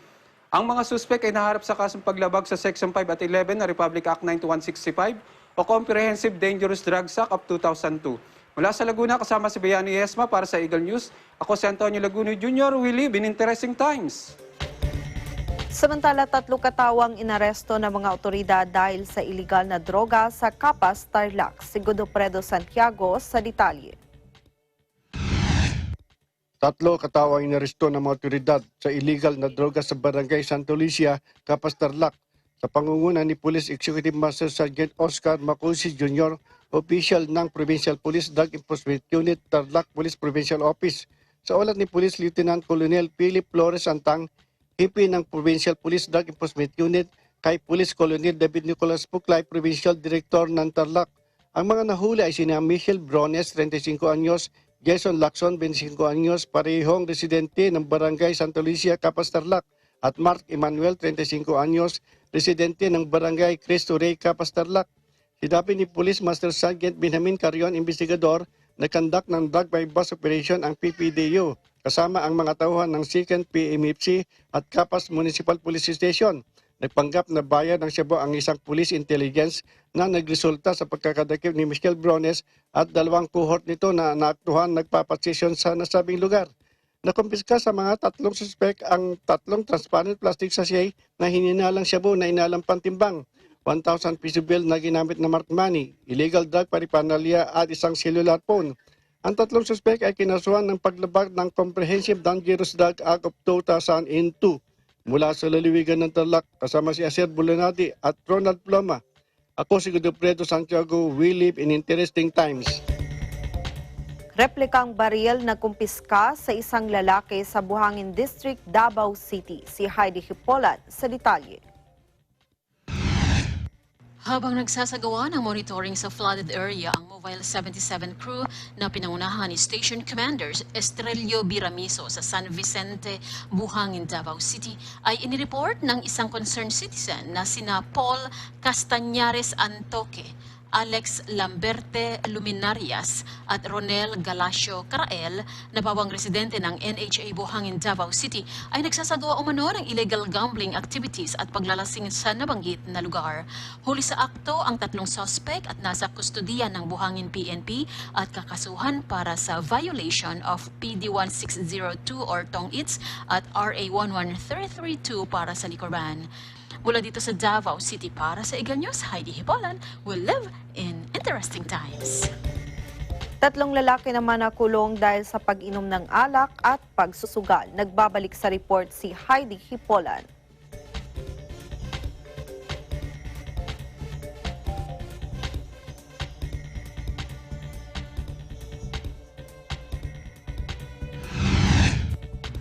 Ang mga suspek ay naharap sa kasong paglabag sa Section 5 at 11 na Republic Act 9165 o Comprehensive Dangerous Drugs Act of 2002. Mula sa Laguna, kasama si Bayani Esma para sa Eagle News. Ako si Antonio Laguno Jr. We live in interesting times. Samantala, 3 katawang inaresto ng mga otoridad dahil sa iligal na droga sa Capas, Tarlac. Si Godofredo Santiago sa detalye. 3 katawang inaresto ng mga otoridad sa illegal na droga sa Barangay Santa Lucia, Capas, Tarlac. Sa pangunguna ni Police Executive Master Sergeant Oscar Macusi Jr., official ng Provincial Police Drug Enforcement Unit, Tarlac Police Provincial Office. Sa ulat ni Police Lieutenant Colonel Philip Flores Antang, hipi ng Provincial Police Drug Enforcement Unit, kay Police Colonel David Nicolas Puclay, Provincial Director ng Tarlac. Ang mga nahuli ay sina Michelle Brones, 35 anyos, Jason Lacson, 25 anyos, parehong residente ng Barangay Santa Lucia, Capastarlac, at Mark Emmanuel, 35 anyos, residente ng Barangay Cristo Rey, Capastarlac. Sinabi ni Police Master Sergeant Benjamin Carion, investigador, na conduct ng drug by bus operation ang PPDU, kasama ang mga tauhan ng 2nd PMFC at Capas Municipal Police Station. Nagpanggap na bayad ng Cebu ang isang police intelligence na nagresulta sa pagkakadakip ni Michelle Brones at 2 cohort nito na naaktuhan nagpapasisyon sa nasabing lugar. Nakumpiska sa mga 3 suspek ang 3 transparent plastic sachet na hininalang Cebu na inalang pantimbang, 1,000 piso bill na ginamit na marked money, illegal drug paraphernalia at isang cellular phone. Ang 3 suspek ay kinasuhan ng paglabag ng Comprehensive Dangerous Drug Act of 2002 mula sa laliwigan ng Tarlac, kasama si Acer Bulanadi at Ronald Ploma. Ako si Godofredo Santiago. We live in interesting times. Replikang baril na kumpiska sa isang lalaki sa Buhangin District, Davao City. Si Heidi Hipolat sa detalye. Habang nagsasagawa ng monitoring sa flooded area ang Mobile 77 crew na pinangunahan ni Station Commanders Estrelio Biramiso sa San Vicente, Buhangin, Davao City, ay inireport ng isang concerned citizen na sina Paul Castañares Antoque, Alex Lamberte Luminarias at Ronel Galasio Carael na bawang residente ng NHA Buhangin, Davao City ay nagsasagawa umano ng illegal gambling activities at paglalasing sa nabanggit na lugar. Huli sa akto ang 3 suspect at nasa kustodiya ng Buhangin PNP at kakasuhan para sa violation of PD 1602 or Tong-Its at RA 11332 para sa liquor-ban. Mula dito sa Davao City para sa Eagle News, Heidi Hipolan, will live in interesting times. 3 lalaki naman nakulong dahil sa pag-inom ng alak at pagsusugal. Nagbabalik sa report si Heidi Hipolan.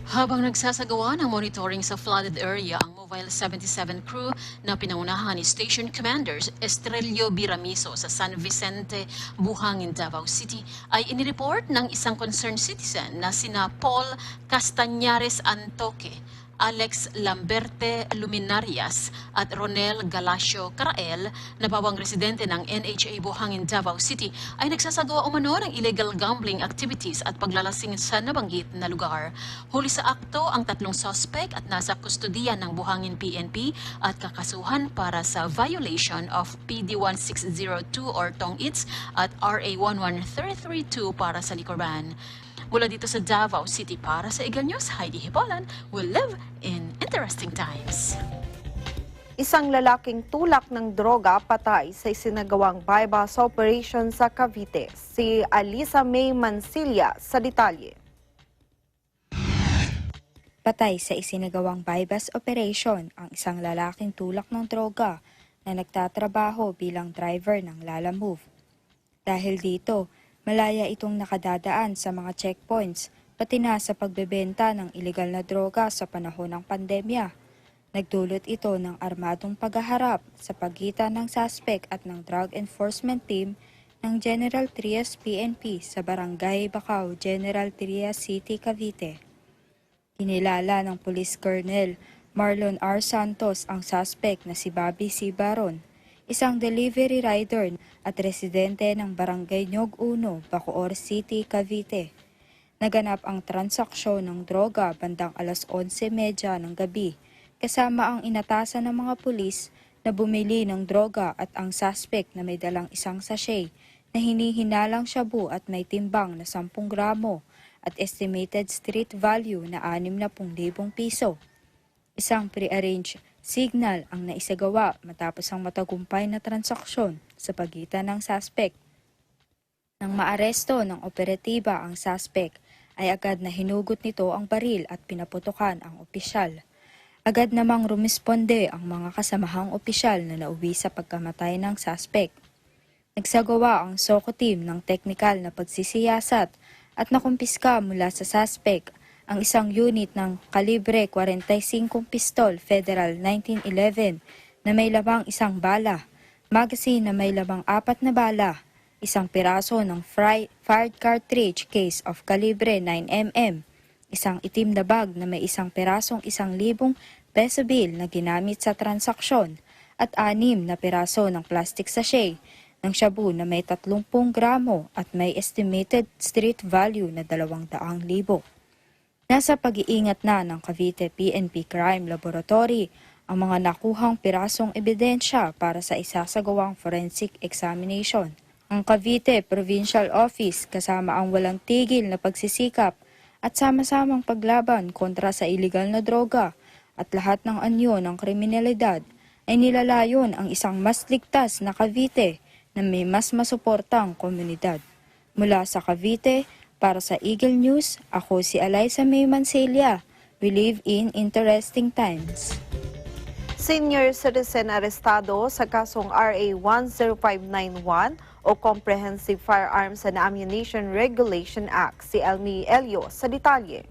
Habang nagsasagawa ng monitoring sa flooded area ang Mobile 77 crew na pinangunahan ni Station Commanders Estrelio Biramiso sa San Vicente, Buhangin, Davao City, ay inireport ng isang concerned citizen na sina Paul Castañares Antoque, Alex Lamberte Luminarias at Ronel Galasio Carael na bawang residente ng NHA Buhangin, Davao City ay nagsasagawa umano ng illegal gambling activities at paglalasing sa nabanggit na lugar. Huli sa akto ang 3 suspect at nasa kustodiya ng Buhangin PNP at kakasuhan para sa violation of PD 1602 or Tong-Its at RA 11332 para sa liquor-ban. Mula dito sa Davao City para sa Eagle News, Heidi Hipolan, will live in interesting times. Isang lalaking tulak ng droga patay sa isinagawang bypass operation sa Cavite. Si Alisa May Mansilla sa detalye. Patay sa isinagawang bypass operation ang isang lalaking tulak ng droga na nagtatrabaho bilang driver ng Lala Move. Dahil dito, malaya itong nakadadaan sa mga checkpoints, pati na sa pagbebenta ng ilegal na droga sa panahon ng pandemya. Nagdulot ito ng armadong paghaharap sa pagitan ng suspect at ng drug enforcement team ng General Trias PNP sa Barangay Bacau, General Trias City, Cavite. Kinilala ng Police Colonel Marlon R. Santos ang suspect na si Bobby C. Baron, isang delivery rider at residente ng Barangay Nyog 1, Bacoor City, Cavite. Naganap ang transaksyon ng droga bandang 11:30 ng gabi, kasama ang inatasan ng mga pulis na bumili ng droga at ang suspect na may dalang isang sachet na hinihinalang shabu at may timbang na 10 gramo at estimated street value na 60,000 piso. Isang pre-arranged signal ang naisagawa matapos ang matagumpay na transaksyon sa pagitan ng suspect. Nang maaresto ng operatiba ang suspect, ay agad na hinugot nito ang baril at pinaputukan ang opisyal. Agad namang rumisponde ang mga kasamahang opisyal na nauwi sa pagkamatay ng suspect. Nagsagawa ang SOCO team ng teknikal na pagsisiyasat at nakumpiska mula sa suspect ang isang unit ng kalibre 45 pistol Federal 1911 na may lamang 1 bala, magazine na may lamang 4 na bala, isang piraso ng fired cartridge case of kalibre 9mm, isang itim na bag na may isang pirasong 1,000 peso bill na ginamit sa transaksyon, at 6 na piraso ng plastic sachet ng shabu na may 30 gramo at may estimated street value na 200,000. Nasa pag-iingat na ng Cavite PNP Crime Laboratory ang mga nakuhang pirasong ebidensya para sa isasagawang forensic examination. Ang Cavite Provincial Office kasama ang walang tigil na pagsisikap at sama-samang paglaban kontra sa iligal na droga at lahat ng anyo ng kriminalidad ay nilalayon ang isang mas ligtas na Cavite na may mas masuportang komunidad. Mula sa Cavite, para sa Eagle News, ako si Eliza May Mansilla. We live in interesting times. Senior citizen arestado sa kasong RA 10591 o Comprehensive Firearms and Ammunition Regulation Act, si Elmi Elio sa detalye.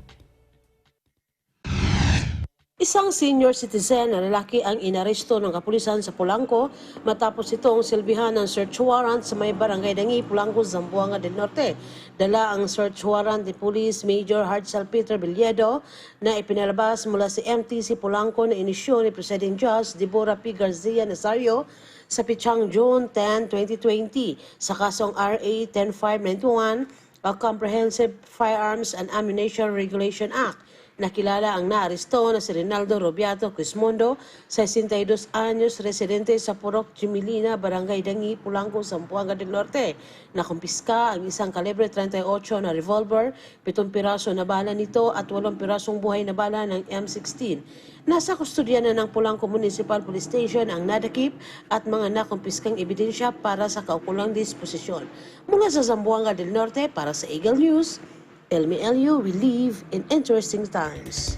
Isang senior citizen na lalaki ang inaresto ng kapulisan sa Polanco matapos itong silbihan ng search warrant sa may barangay Dangi, Polanco, Zamboanga del Norte. Dala ang search warrant ni Police Major Hartzell Peter Villedo na ipinalabas mula si MTC Polanco na inisyo ni Presiding Judge Deborah P. Garcia Nazario sa pitsang June 10, 2020 sa kasong RA 10591 o Comprehensive Firearms and Ammunition Regulation Act. Nakilala ang naaresto na si Rinaldo Robiato Quismondo, 62 anyos, residente sa Purok Jimilina, Barangay Dangi, Polanco, Zamboanga del Norte. Nakumpiska ang isang kalibre 38 na revolver, 7 piraso na bala nito at 8 pirasong buhay na bala ng M16. Nasa kustodya na ng Polanco Municipal Police Station ang nadakip at mga nakumpiskang ebidensya para sa kaukulang disposisyon. Mula sa Zamboanga del Norte para sa Eagle News, Elmi Elio, we live in interesting times.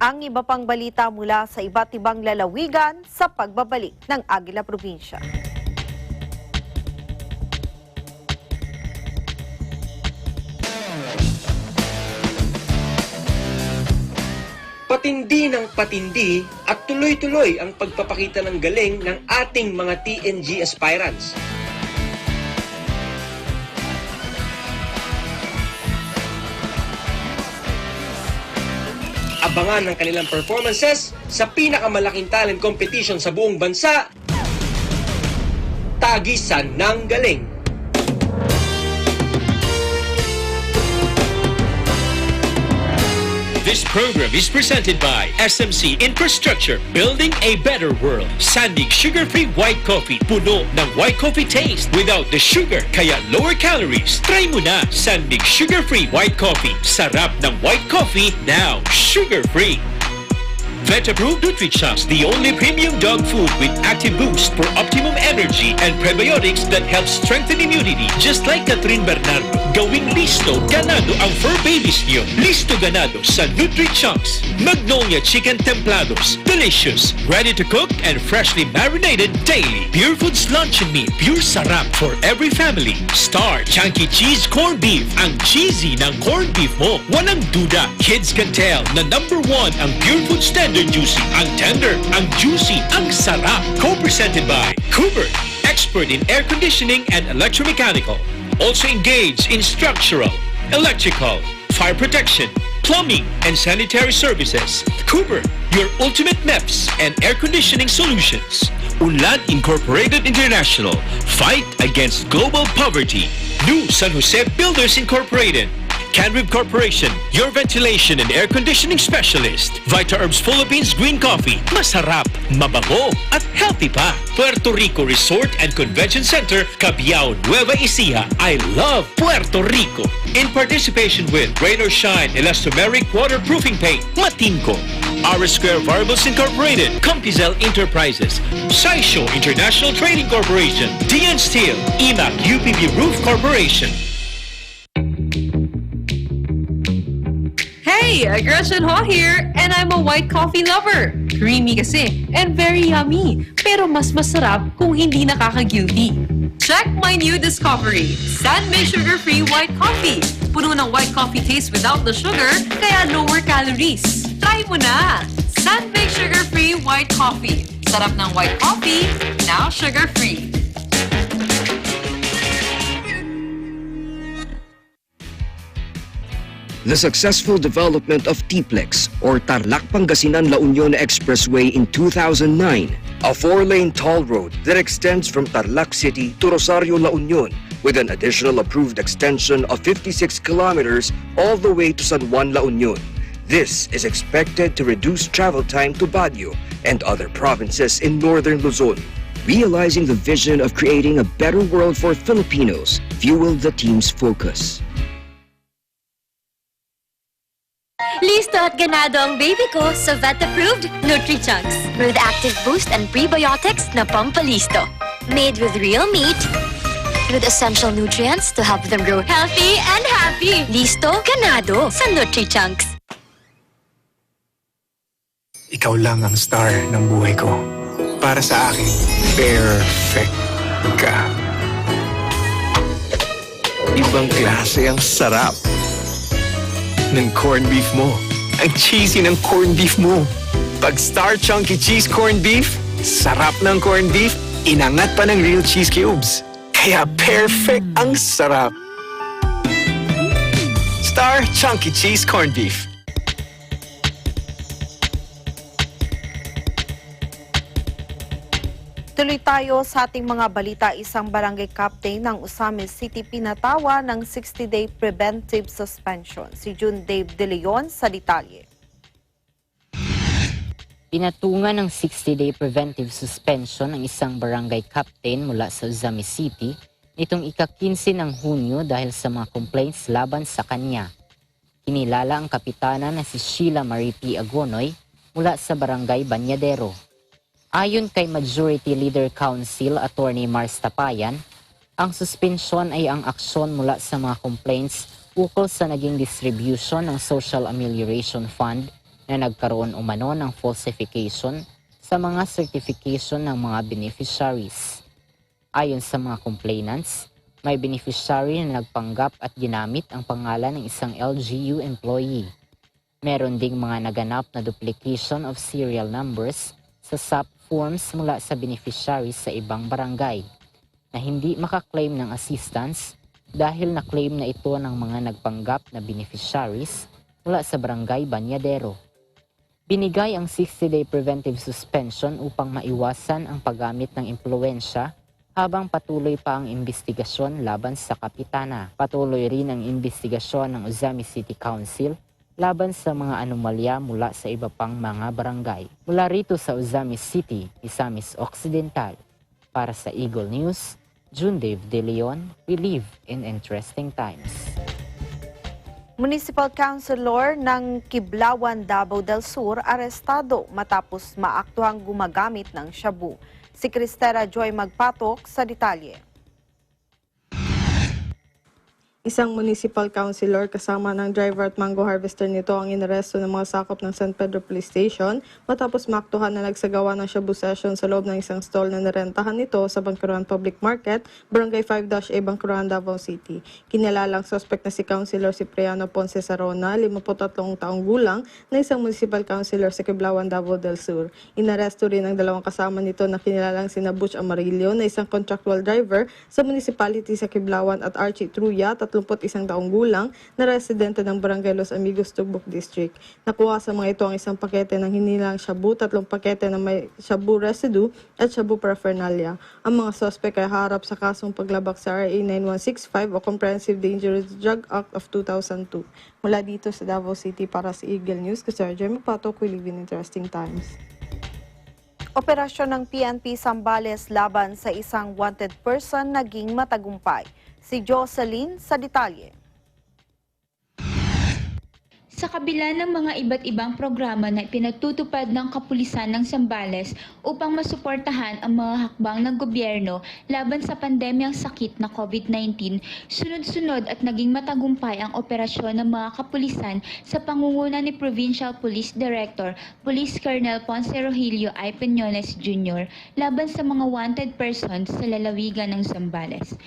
Ang iba pang balita mula sa iba't ibang lalawigan sa pagbabalik ng Agila Probinsya. Patindi ng patindi at tuloy-tuloy ang pagpapakita ng galing ng ating mga TNG aspirants. Abangan ng kanilang performances sa pinakamalaking talent competition sa buong bansa, Tagisan ng Galing. This program is presented by SMC Infrastructure, building a better world. Sandig sugar-free white coffee, puno ng white coffee taste without the sugar, kaya lower calories. Try mo na Sandig sugar-free white coffee. Sarap ng white coffee, now sugar-free. Vet-approved NutriChops, the only premium dog food with active boost for optimum energy and prebiotics that help strengthen immunity. Just like Catherine Bernardo, gawing listo, ganado ang fur babies niyo. Listo ganado sa NutriChops. Magnolia Chicken Templados, delicious, ready to cook and freshly marinated daily. Pure Foods Luncheon Meat, pure sarap for every family. Star Chunky Cheese Corned Beef, ang cheesy ng corned beef mo. Walang duda, kids can tell na #1 ang Pure Foods Standard Juicy. Ang tender, ang juicy, ang sarap. Co-presented by Cooper, expert in air conditioning and electromechanical. Also engaged in structural, electrical, fire protection, plumbing, and sanitary services. Cooper, your ultimate MEPS and air conditioning solutions. Unlad Incorporated International, fight against global poverty. New San Jose Builders Incorporated. Canrib Corporation, your ventilation and air conditioning specialist. Vita Herbs Philippines Green Coffee, masarap, mabango, at healthy pa. Puerto Rico Resort and Convention Center, Cabiao, Nueva Ecija. I love Puerto Rico. In participation with Rain or Shine Elastomeric Waterproofing Paint, Matinco. R Square Variables Incorporated, Compizel Enterprises, Saisho International Trading Corporation, DN Steel, IMAC UPB Roof Corporation. Hey, Gretchen Ho here, and I'm a white coffee lover. Creamy kasi, and very yummy. Pero mas masarap kung hindi nakaka-guilty. Check my new discovery, Sandwich Sugar-Free White Coffee. Puno ng white coffee taste without the sugar, kaya lower calories. Try mo na! Sandwich Sugar-Free White Coffee. Sarap ng white coffee, now sugar-free. The successful development of TPLEX, or Tarlac Pangasinan La Union Expressway in 2009, a 4-lane toll road that extends from Tarlac City to Rosario La Union, with an additional approved extension of 56 kilometers all the way to San Juan La Union. This is expected to reduce travel time to Baguio and other provinces in northern Luzon. Realizing the vision of creating a better world for Filipinos fueled the team's focus. Listo at ganado ang baby ko sa vet-approved Nutri-Chunks with active boost and prebiotics na pampalisto. Made with real meat, with essential nutrients to help them grow healthy and happy. Listo, ganado sa Nutri-Chunks. Ikaw lang ang star ng buhay ko. Para sa akin, perfect ka. Ibang klase ang sarap ng corned beef mo. Ang cheesy ng corned beef mo. Pag Star Chunky Cheese Corned Beef, sarap ng corned beef, inangat pa ng real cheese cubes. Kaya perfect ang sarap. Star Chunky Cheese Corned Beef. Tuloy tayo sa ating mga balita. Isang barangay captain ng Ozamis City pinatawa ng 60-day preventive suspension. Si June Dave De Leon sa detalye. Pinatungan ng 60-day preventive suspension ang isang barangay captain mula sa Ozamis City nitong ika-15 ng Hunyo dahil sa mga complaints laban sa kanya. Kinilala ang kapitana na si Sheila Marie P. Agonoy mula sa barangay Banyadero. Ayon kay Majority Leader Council Attorney Mars Tapayan, ang suspensyon ay ang aksyon mula sa mga complaints ukol sa naging distribution ng Social Amelioration Fund na nagkaroon umano ng falsification sa mga certification ng mga beneficiaries. Ayon sa mga complainants, may beneficiary na nagpanggap at ginamit ang pangalan ng isang LGU employee. Meron ding mga naganap na duplication of serial numbers sa SAP forms mula sa beneficiaries sa ibang barangay na hindi makaklaim ng assistance dahil na-claim na ito ng mga nagpanggap na beneficiaries mula sa barangay Banyadero. Binigay ang 60-day preventive suspension upang maiwasan ang paggamit ng impluwensya habang patuloy pa ang investigasyon laban sa kapitana. Patuloy rin ang investigasyon ng Ozamis City Council laban sa mga anomalya mula sa iba pang mga barangay. Mula rito sa Ozamis City, Misamis Occidental. Para sa Eagle News, June Dave De Leon, we live in interesting times. Municipal Councilor ng Kiblawan, Davao del Sur, arestado matapos maaktuhang gumagamit ng shabu. Si Cristera Joy Magpatok sa detalye. Isang municipal councilor kasama ng driver at mango harvester nito ang inaresto ng mga sakop ng San Pedro Police Station matapos maaktuhan na nagsagawa ng shabu session sa loob ng isang stall na narentahan nito sa Bangkuran Public Market, Barangay 5-A, Bangkuran, Davao City. Kinalalang suspect na si Councilor Cipriano Ponce Sarona, 53 taong gulang, na isang municipal councilor sa Kiblawan, Davao del Sur. Inaresto rin ang dalawang kasama nito na kinilalang sina Butch Amarillo na isang contractual driver sa municipality sa Kiblawan at Archie Truya, 31 taong gulang, na residente ng Barangay Los Amigos, Tugbok District. Nakuha sa mga ito ang isang pakete ng hinilang shabu, 3 pakete na may shabu residue at shabu paraphernalia. Ang mga suspect ay harap sa kasong paglabag sa RA 9165 o Comprehensive Dangerous Drug Act of 2002. Mula dito sa Davao City para sa Eagle News, kasi Jeremy Patok, we live in interesting times. Operasyon ng PNP Zambales laban sa isang wanted person naging matagumpay. Si Jocelyn sa detalye. Sa kabila ng mga iba't ibang programa na pinagtutupad ng kapulisan ng Zambales upang masuportahan ang mga hakbang ng gobyerno laban sa pandemyang sakit na COVID-19, sunod-sunod at naging matagumpay ang operasyon ng mga kapulisan sa pangunguna ni Provincial Police Director Police Colonel Ponce Rogelio I. Peñones Jr. laban sa mga wanted persons sa lalawigan ng Zambales.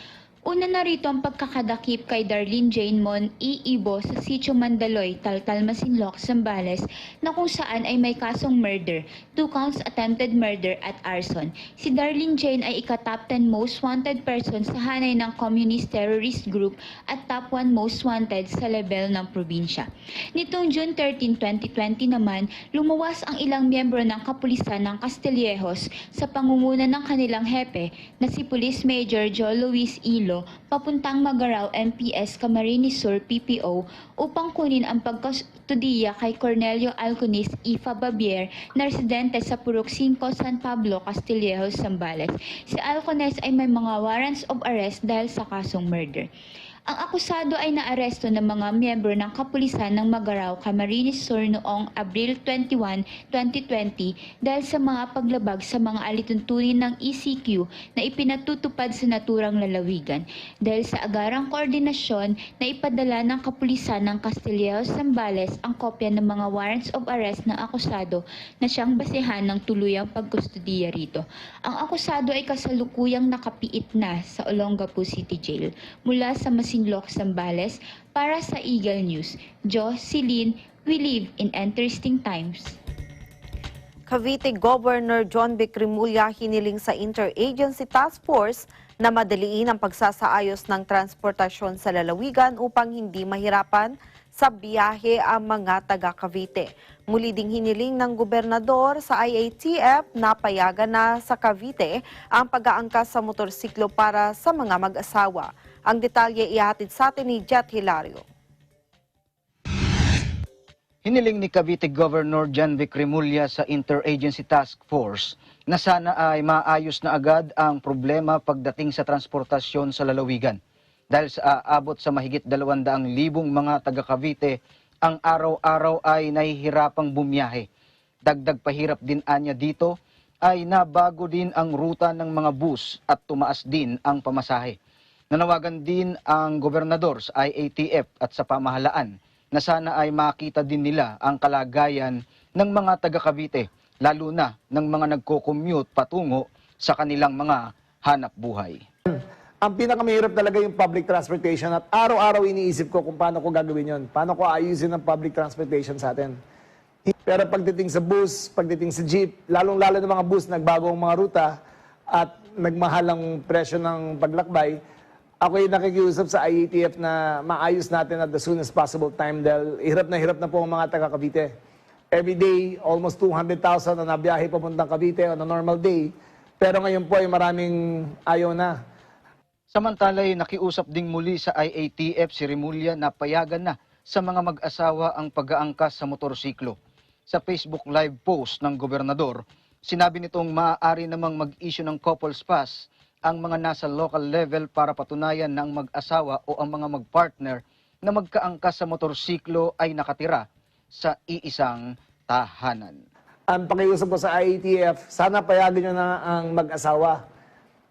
Una na rito ang pagkakadakip kay Darlene Jane Mon Iibo sa Sitio Mandaloy, Taltal, Masinloc, Zambales na kung saan ay may kasong murder, 2 counts attempted murder at arson. Si Darlene Jane ay ika-top 10 most wanted person sa hanay ng Communist Terrorist Group at top 1 most wanted sa level ng probinsya. Nitong June 13, 2020 naman, lumuwas ang ilang miyembro ng kapulisan ng Castillejos sa pangunguna ng kanilang hepe na si Police Major Joe Luis Ilo papuntang Magarao MPS Camarines Sur PPO upang kunin ang pagkastudiya kay Cornelio Alconis Ifa Babier na residente sa Purok 5 San Pablo, Castillejos, Zambales. Si Alcones ay may mga warrants of arrest dahil sa kasong murder. Ang akusado ay naaresto ng mga miyembro ng kapulisan ng Magarao, Camarines Sur noong Abril 21, 2020 dahil sa mga paglabag sa mga alituntunin ng ECQ na ipinatutupad sa naturang lalawigan. Dahil sa agarang koordinasyon na ipadala ng kapulisan ng Castillejos, Zambales ang kopya ng mga warrants of arrest ng akusado na siyang basehan ng tuluyang pagkustudiya rito. Ang akusado ay kasalukuyang nakapiit na sa Olongapo City Jail mula sa Masinloc, Zambales. Para sa Eagle News, Jo Silin, we live in interesting times. Cavite Governor John Vic Rimulya hiniling sa Interagency Task Force na madaliin ang pagsasaayos ng transportasyon sa lalawigan upang hindi mahirapan sa biyahe ang mga taga Cavite. Muli ding hiniling ng gobernador sa IATF na payagan na sa Cavite ang pag-aangkas sa motorsiklo para sa mga mag-asawa. Ang detalye ihatid sa atin ni Jet Hilario. Hiniling ni Cavite Governor John Vic Rimulya sa Interagency Task Force na sana ay maayos na agad ang problema pagdating sa transportasyon sa lalawigan. Dahil sa aabot sa mahigit 200,000 mga taga Cavite, ang araw-araw ay nahihirapang bumiyahe. Dagdag pahirap din anya dito ay nabago din ang ruta ng mga bus at tumaas din ang pamasahe. Nanawagan din ang gobernador sa IATF at sa pamahalaan na sana ay makita din nila ang kalagayan ng mga taga Cavite, lalo na ng mga nagko-commute patungo sa kanilang mga hanap buhay. Ang pinakamahirap talaga yung public transportation at araw-araw iniisip ko kung paano ko gagawin yon. Paano ko ayusin ang public transportation sa atin. Pero pagdating sa bus, pagdating sa jeep, lalong-lalo ng mga bus, nagbago ang mga ruta at nagmahal ang presyo ng paglakbay, ako'y nakikiusap sa IATF na maayos natin at the soonest possible time dahil hirap na po ang mga taga Cavite. Every day, almost 200,000 na nabiyahe papuntang Cavite on a normal day. Pero ngayon po ay maraming ayaw na. Samantala ay nakiusap ding muli sa IATF si Rimulya na payagan na sa mga mag-asawa ang pag-aangkas sa motorsiklo. Sa Facebook Live post ng gobernador, sinabi nitong maaari namang mag-issue ng couples pass ang mga nasa local level para patunayan na ang mag-asawa o ang mga mag-partner na magkaangkas sa motorsiklo ay nakatira sa iisang tahanan. Ang pakiusap ko sa IATF, sana payagan nyo na ang mag-asawa.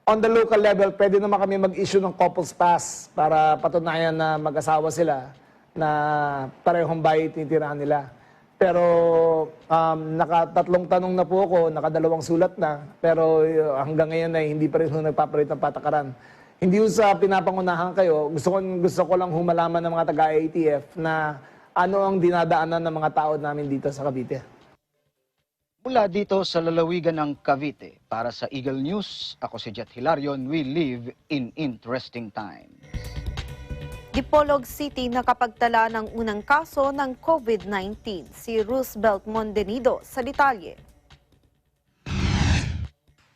On the local level, pwede naman kami mag-issue ng couples pass para patunayan na mag-asawa sila na parehong bahay tinitirahan nila. Pero nakatatlong tanong na po ako, nakadalawang sulat na, pero hanggang ngayon ay hindi pa rin nagpapalit ng patakaran. Hindi yung sa pinapangunahan kayo, gusto ko lang humalaman ng mga taga-IATF na ano ang dinadaanan ng mga tao namin dito sa Cavite. Mula dito sa lalawigan ng Cavite, para sa Eagle News, ako si Jet Hilarion, we live in interesting times. Dipolog City nakapagtala ng unang kaso ng COVID-19. Si Roosevelt Mondenido sa detalye.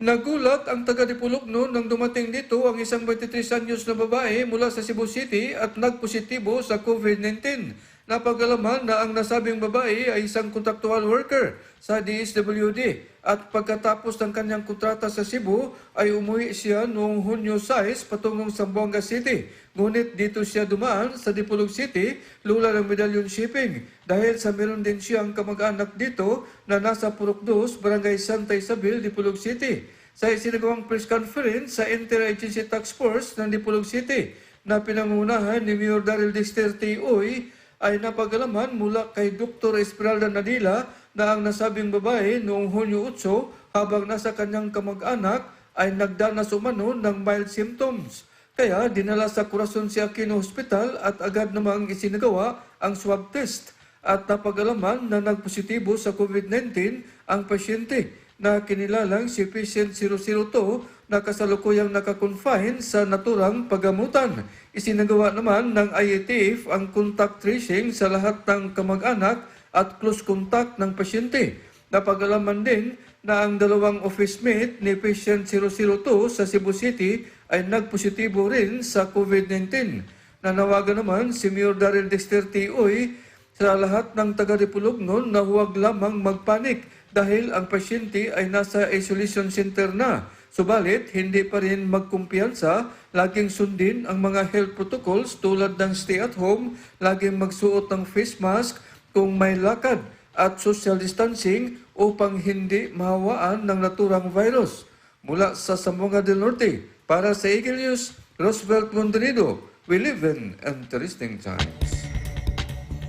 Nagulat ang taga-Dipolog noon nang dumating dito ang isang 23 anyos na babae mula sa Cebu City at nagpositibo sa COVID-19. Napag-alaman na ang nasabing babae ay isang kontraktual worker sa DSWD at pagkatapos ng kanyang kontrata sa Cebu ay umuwi siya noong Hunyo 6 patungong Zamboanga City. Ngunit dito siya dumaan sa Dipolog City, lula ng medallion shipping dahil sa meron din siyang kamag-anak dito na nasa Purok 2, Barangay Santa Isabel, Dipolog City. Sa isinagawang press conference sa Interagency Task Force ng Dipolog City na pinangunahan ni Mayor Daryl Dexter Uy, ay napag-alaman mula kay Dr. Esmeralda Nadila na ang nasabing babae noong Hunyo 8 habang nasa kanyang kamag-anak ay nagdanas umano ng mild symptoms. Kaya dinala sa Corazon si Aquino Hospital at agad namang isinagawa ang swab test at napag-alaman na nagpositibo sa COVID-19 ang pasyente na kinilalang si Patient 002 na kasalukuyang nakakonfine sa naturang pagamutan. Isinagawa naman ng IATF ang contact tracing sa lahat ng kamag-anak at close contact ng pasyente. Napag-alaman din na ang dalawang office mate ni Patient 002 sa Cebu City ay nagpositibo rin sa COVID-19. Nanawagan naman si Mayor Daryl Dexter Tioy sa lahat ng taga-Dipolognon na huwag lamang magpanik dahil ang pasyente ay nasa isolation center na. Subalit, hindi pa rin magkumpiyansa, laging sundin ang mga health protocols tulad ng stay at home, laging magsuot ng face mask kung may lakad at social distancing upang hindi mahawaan ng naturang virus. Mula sa Zamboanga del Norte, para sa Eagle News, Roosevelt Mondrido, we live in interesting times.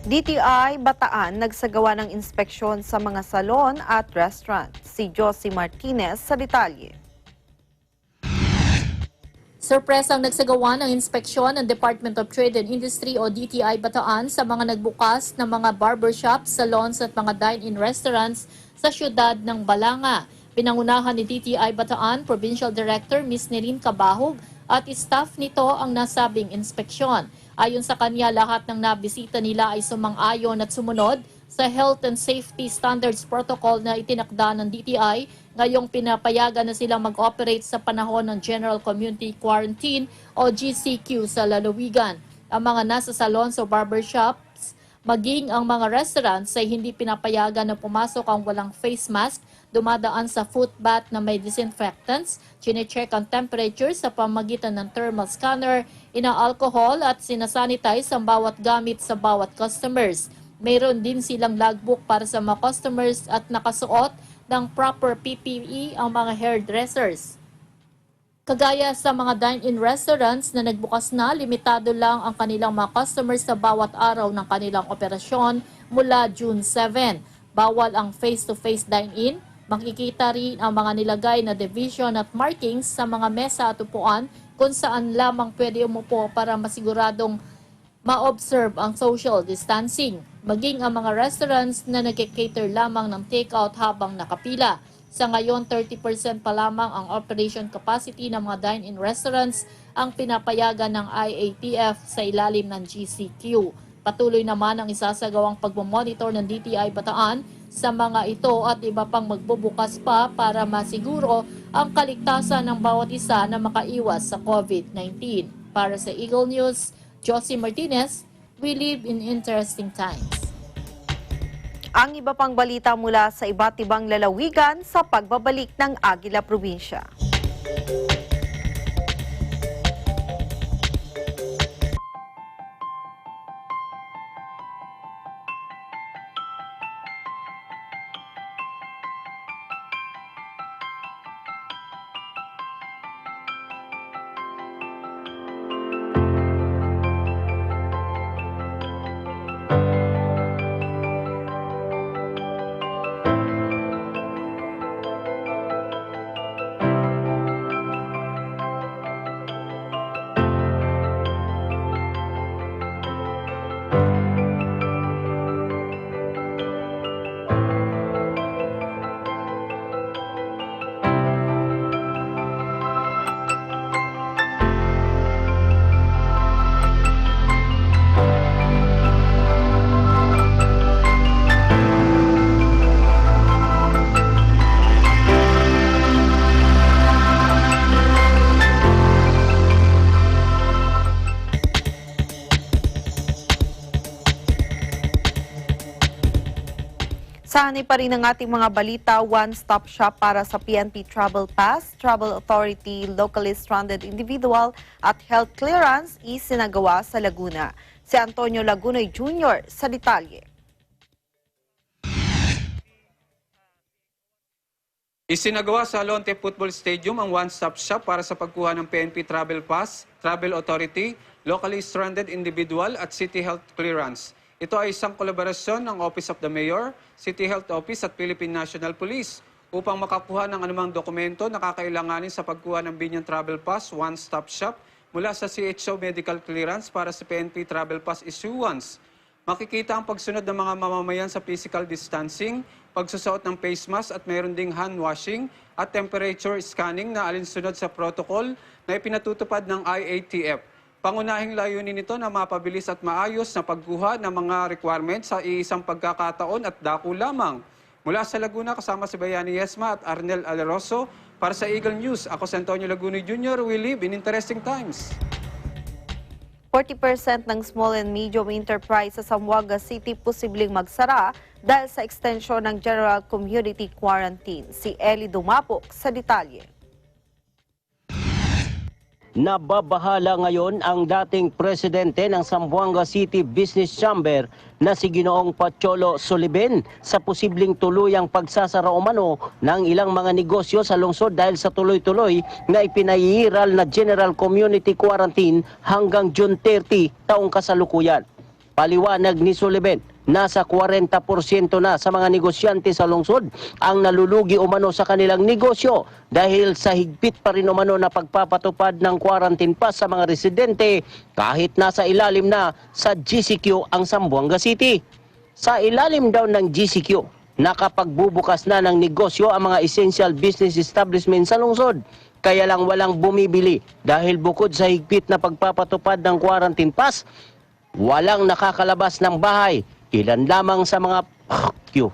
DTI Bataan nagsagawa ng inspeksyon sa mga salon at restaurant. Si Josie Martinez sa detalye. Sorpresang nagsagawa ng inspeksyon ng Department of Trade and Industry o DTI Bataan sa mga nagbukas ng mga barbershop, salons at mga dine-in restaurants sa siyudad ng Balanga. Pinangunahan ni DTI Bataan Provincial Director Ms. Nerin Cabahog at staff nito ang nasabing inspeksyon. Ayon sa kanya, lahat ng nabisita nila ay sumang-ayon at sumunod sa Health and Safety Standards Protocol na itinakda ng DTI. Ngayong pinapayagan na silang mag-operate sa panahon ng General Community Quarantine o GCQ sa lalawigan. Ang mga nasa salons o barbershops, maging ang mga restaurants ay hindi pinapayagan na pumasok ang walang face mask, dumadaan sa foot bath na may disinfectants, chine-check ang temperature sa pamagitan ng thermal scanner, ina-alcohol at sinasanitize ang bawat gamit sa bawat customers. Mayroon din silang logbook para sa mga customers at nakasuot ng proper PPE ang mga hairdressers. Kagaya sa mga dine-in restaurants na nagbukas na, limitado lang ang kanilang mga customers sa bawat araw ng kanilang operasyon mula June 7. Bawal ang face-to-face dine-in. Makikita rin ang mga nilagay na division at markings sa mga mesa at upuan kung saan lamang pwede umupo para masiguradong ma-observe ang social distancing. Maging ang mga restaurants na nag-cater lamang ng take-out habang nakapila. Sa ngayon, 30% pa lamang ang operation capacity ng mga dine-in restaurants ang pinapayagan ng IATF sa ilalim ng GCQ. Patuloy naman ang isasagawang pagmamonitor ng DTI Bataan sa mga ito at iba pang magbubukas pa para masiguro ang kaligtasan ng bawat isa na makaiwas sa COVID-19. Para sa Eagle News, Josie Martinez, we live in interesting times. Ang iba pang balita mula sa iba't ibang lalawigan sa pagbabalik ng Agila Probinsya. Sanay pa rin ang ating mga balita, one-stop shop para sa PNP Travel Pass, Travel Authority, Locally Stranded Individual at Health Clearance isinagawa sa Laguna. Si Antonio Lagunoy Jr. sa detalye. Isinagawa sa Alonte Football Stadium ang one-stop shop para sa pagkuha ng PNP Travel Pass, Travel Authority, Locally Stranded Individual at City Health Clearance. Ito ay isang kolaborasyon ng Office of the Mayor, City Health Office at Philippine National Police upang makakuha ng anumang dokumento na kakailanganin sa pagkuha ng Binyan Travel Pass, one-stop shop. mula sa CHO medical clearance para sa PNP travel pass issuance. Makikita ang pagsunod ng mga mamamayan sa physical distancing, pagsusuot ng face mask at mayroon ding hand washing at temperature scanning na alinsunod sa protocol na ipinatutupad ng IATF. Pangunahing layunin nito na mapabilis at maayos na pagkuha ng mga requirements sa iisang pagkakataon at dako lamang. Mula sa Laguna, kasama si Bayani Yesma at Arnel Aleroso. Para sa Eagle News, ako si Antonio Lagunoy Jr. We live in interesting times. 40% ng small and medium enterprise sa Zamboanga City posibleng magsara dahil sa extension ng General Community Quarantine. Si Eli Dumapok sa detalye. Nababahala ngayon ang dating presidente ng Zamboanga City Business Chamber na si Ginoong Pacholo Soliben sa posibleng tuluyang pagsasara umano ng ilang mga negosyo sa lungsod dahil sa tuloy-tuloy na ipinahihiral na General Community Quarantine hanggang June 30 taong kasalukuyan. Paliwanag ni Soliben, nasa 40% na sa mga negosyante sa lungsod ang nalulugi umano sa kanilang negosyo dahil sa higpit pa rin umano na pagpapatupad ng quarantine pass sa mga residente kahit nasa ilalim na sa GCQ ang Zamboanga City. Sa ilalim daw ng GCQ, nakapagbubukas na ng negosyo ang mga essential business establishments sa lungsod. Kaya lang walang bumibili dahil bukod sa higpit na pagpapatupad ng quarantine pass, walang nakakalabas ng bahay. Ilan lamang sa mga Q.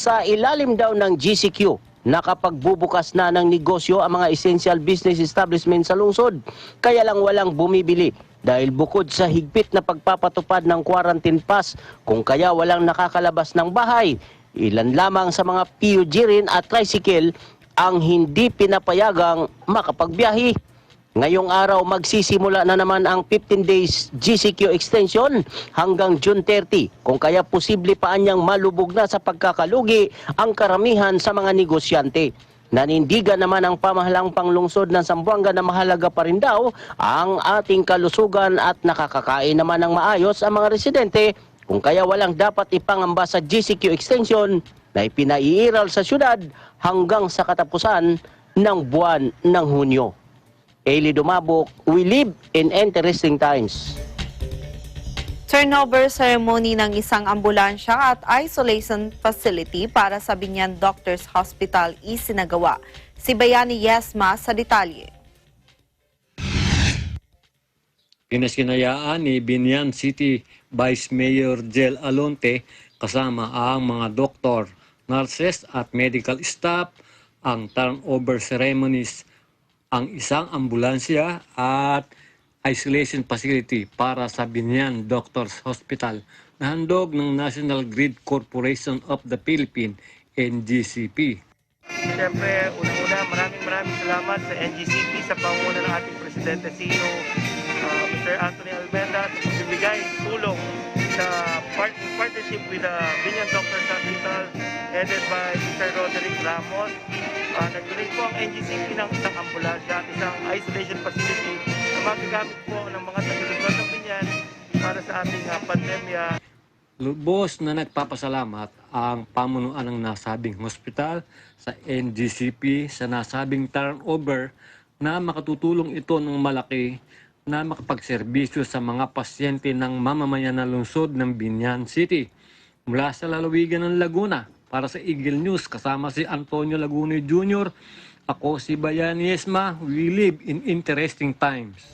Sa ilalim daw ng GCQ, nakapagbubukas na ng negosyo ang mga essential business establishment sa lungsod. Kaya lang walang bumibili dahil bukod sa higpit na pagpapatupad ng quarantine pass, kung kaya walang nakakalabas ng bahay. Ilan lamang sa mga PUG rin at tricycle ang hindi pinapayagang makapagbiyahe. Ngayong araw magsisimula na naman ang 15 days GCQ extension hanggang June 30 kung kaya posible pa anyang malubog na sa pagkakalugi ang karamihan sa mga negosyante. Nanindigan naman ang pamahalang panglungsod ng Zamboanga na mahalaga pa rin daw ang ating kalusugan at nakakakain naman ng maayos ang mga residente kung kaya walang dapat ipangamba sa GCQ extension na ipinaiiral sa syudad hanggang sa katapusan ng buwan ng Hunyo. Eli Dumabok, we live in interesting times. Turnover ceremony ng isang ambulansya at isolation facility para sa Binyan Doctors Hospital isinagawa. Si Bayani Yesma sa detalye. Kinaskinayaan ni Binyan City Vice Mayor Jel Alonte kasama ang mga doktor, nurses at medical staff ang turnover ceremonies ang isang ambulansya at isolation facility para sa Binyan Doctors Hospital na handog ng National Grid Corporation of the Philippines, NGCP. Siyempre, unang-una, maraming salamat sa NGCP sa pangunguna ng ating Presidente CEO, Mr. Anthony Almeda, at magbibigay tulong sa partnership with the Binyan Doctors Hospital headed by Mr. Roderick Ramos. Nag-donate po ang NGCP ng isang ambulansya at isang isolation facility na magagamit po ng mga taga-lungsod ng Binyan para sa ating pandemya. Lubos na nagpapasalamat ang pamunuan ng nasabing hospital sa NGCP sa nasabing turnover na makatutulong ito ng malaki na makapagserbisyo sa mga pasyente ng mamamayan na lungsod ng Binyan City. Mula sa lalawigan ng Laguna, para sa Eagle News, kasama si Antonio Lagunoy Jr., ako si Bayani Yesma, we live in interesting times.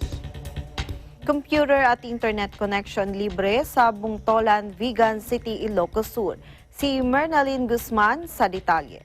Computer at internet connection libre sa Bungtolan, Vigan City, Ilocos Sur. Si Mernalyn Guzman sa detalye.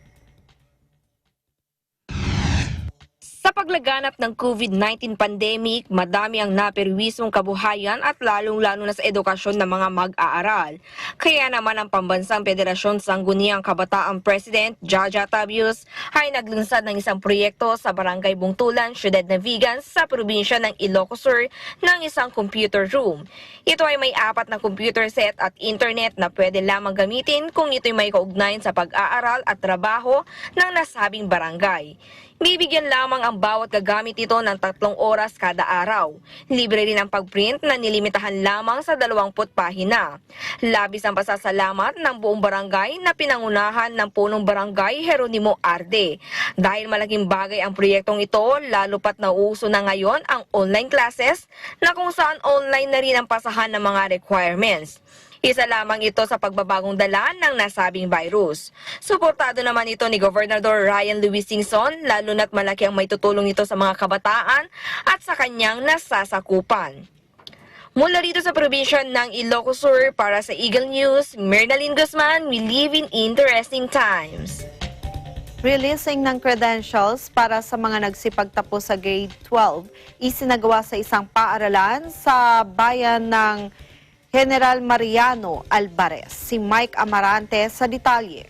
Sa paglaganap ng COVID-19 pandemic, madami ang naperwisong kabuhayan at lalong-lalo na sa edukasyon ng mga mag-aaral. Kaya naman ang Pambansang Federasyon Sangguniang Kabataang President, Jaja Tabius, ay naglunsad ng isang proyekto sa Barangay Bungtulan, Siyudad ng Vigan, sa probinsya ng Ilocos Sur ng isang computer room. Ito ay may 4 na computer set at internet na pwede lamang gamitin kung ito'y may kaugnayan sa pag-aaral at trabaho ng nasabing barangay. Bibigyan lamang ang bawat gagamit nito ng 3 oras kada araw. Libre rin ang pagprint na nilimitahan lamang sa 20 pahina. Labis ang pasasalamat ng buong barangay na pinangunahan ng punong barangay Jeronimo Arde. Dahil malaking bagay ang proyektong ito, lalo pat nauuso na ngayon ang online classes na kung saan online na rin ang pasahan ng mga requirements. Isa lamang ito sa pagbabagong dala ng nasabing virus. Suportado naman ito ni Gobernador Ryan Luis Singson, lalo na't malaki ang maitutulong ito sa mga kabataan at sa kanyang nasasakupan. Mula rito sa probinsya ng Ilocos Sur, para sa Eagle News, Mernalyn Guzman, we live in interesting times. Releasing ng credentials para sa mga nagsipagtapos sa grade 12, isinagawa sa isang paaralan sa bayan ng General Mariano Alvarez. Si Mike Amarante sa detalye.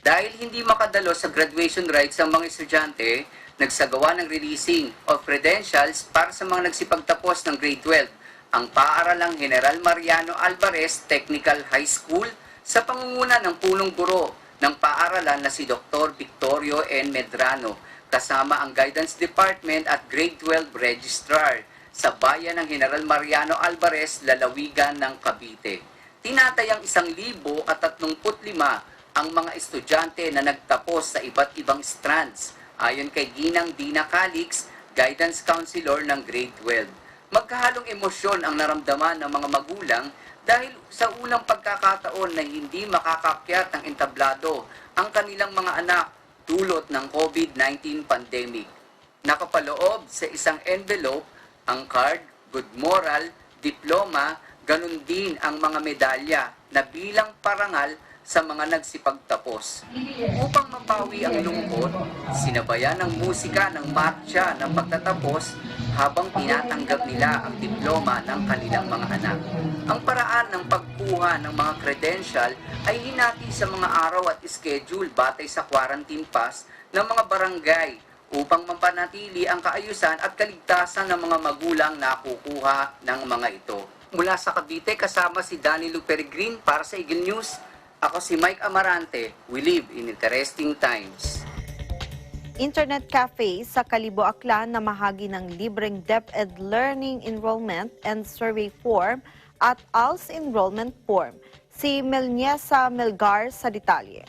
Dahil hindi makadalo sa graduation rites ang mga estudyante, nagsagawa ng releasing of credentials para sa mga nagsipagtapos ng grade 12 ang paaralang General Mariano Alvarez Technical High School sa pangunguna ng punong guro ng paaralan na si Dr. Victorio N. Medrano, kasama ang Guidance Department at Grade 12 Registrar sa bayan ng General Mariano Alvarez, lalawigan ng Cavite. Tinatayang 1,035 ang mga estudyante na nagtapos sa iba't ibang strands, ayon kay Ginang Dina Calix, Guidance Counselor ng Grade 12. Magkahalong emosyon ang naramdaman ng mga magulang dahil sa unang pagkakataon na hindi makakakyat ng entablado ang kanilang mga anak dulot ng COVID-19 pandemic. Nakapaloob sa isang envelope ang card, good moral, diploma, ganun din ang mga medalya na bilang parangal sa mga nagsipagtapos. Upang mapawi ang lungkot, sinabayan ng musika ng marcha ng pagtatapos habang tinatanggap nila ang diploma ng kanilang mga anak. Ang paraan ng pagkuha ng mga credential ay hinati sa mga araw at schedule batay sa quarantine pass ng mga barangay upang mapanatili ang kaayusan at kaligtasan ng mga magulang na kukuha ng mga ito. Mula sa Cavite, kasama si Danilo Peregrin para sa Eagle News. Ako si Mike Amarante. We live in interesting times. Internet cafe sa Kalibo, Aklan na mahagi ng libreng DepEd Learning Enrollment and Survey Form at ALS Enrollment Form. Si Melniesa Melgar sa detalye.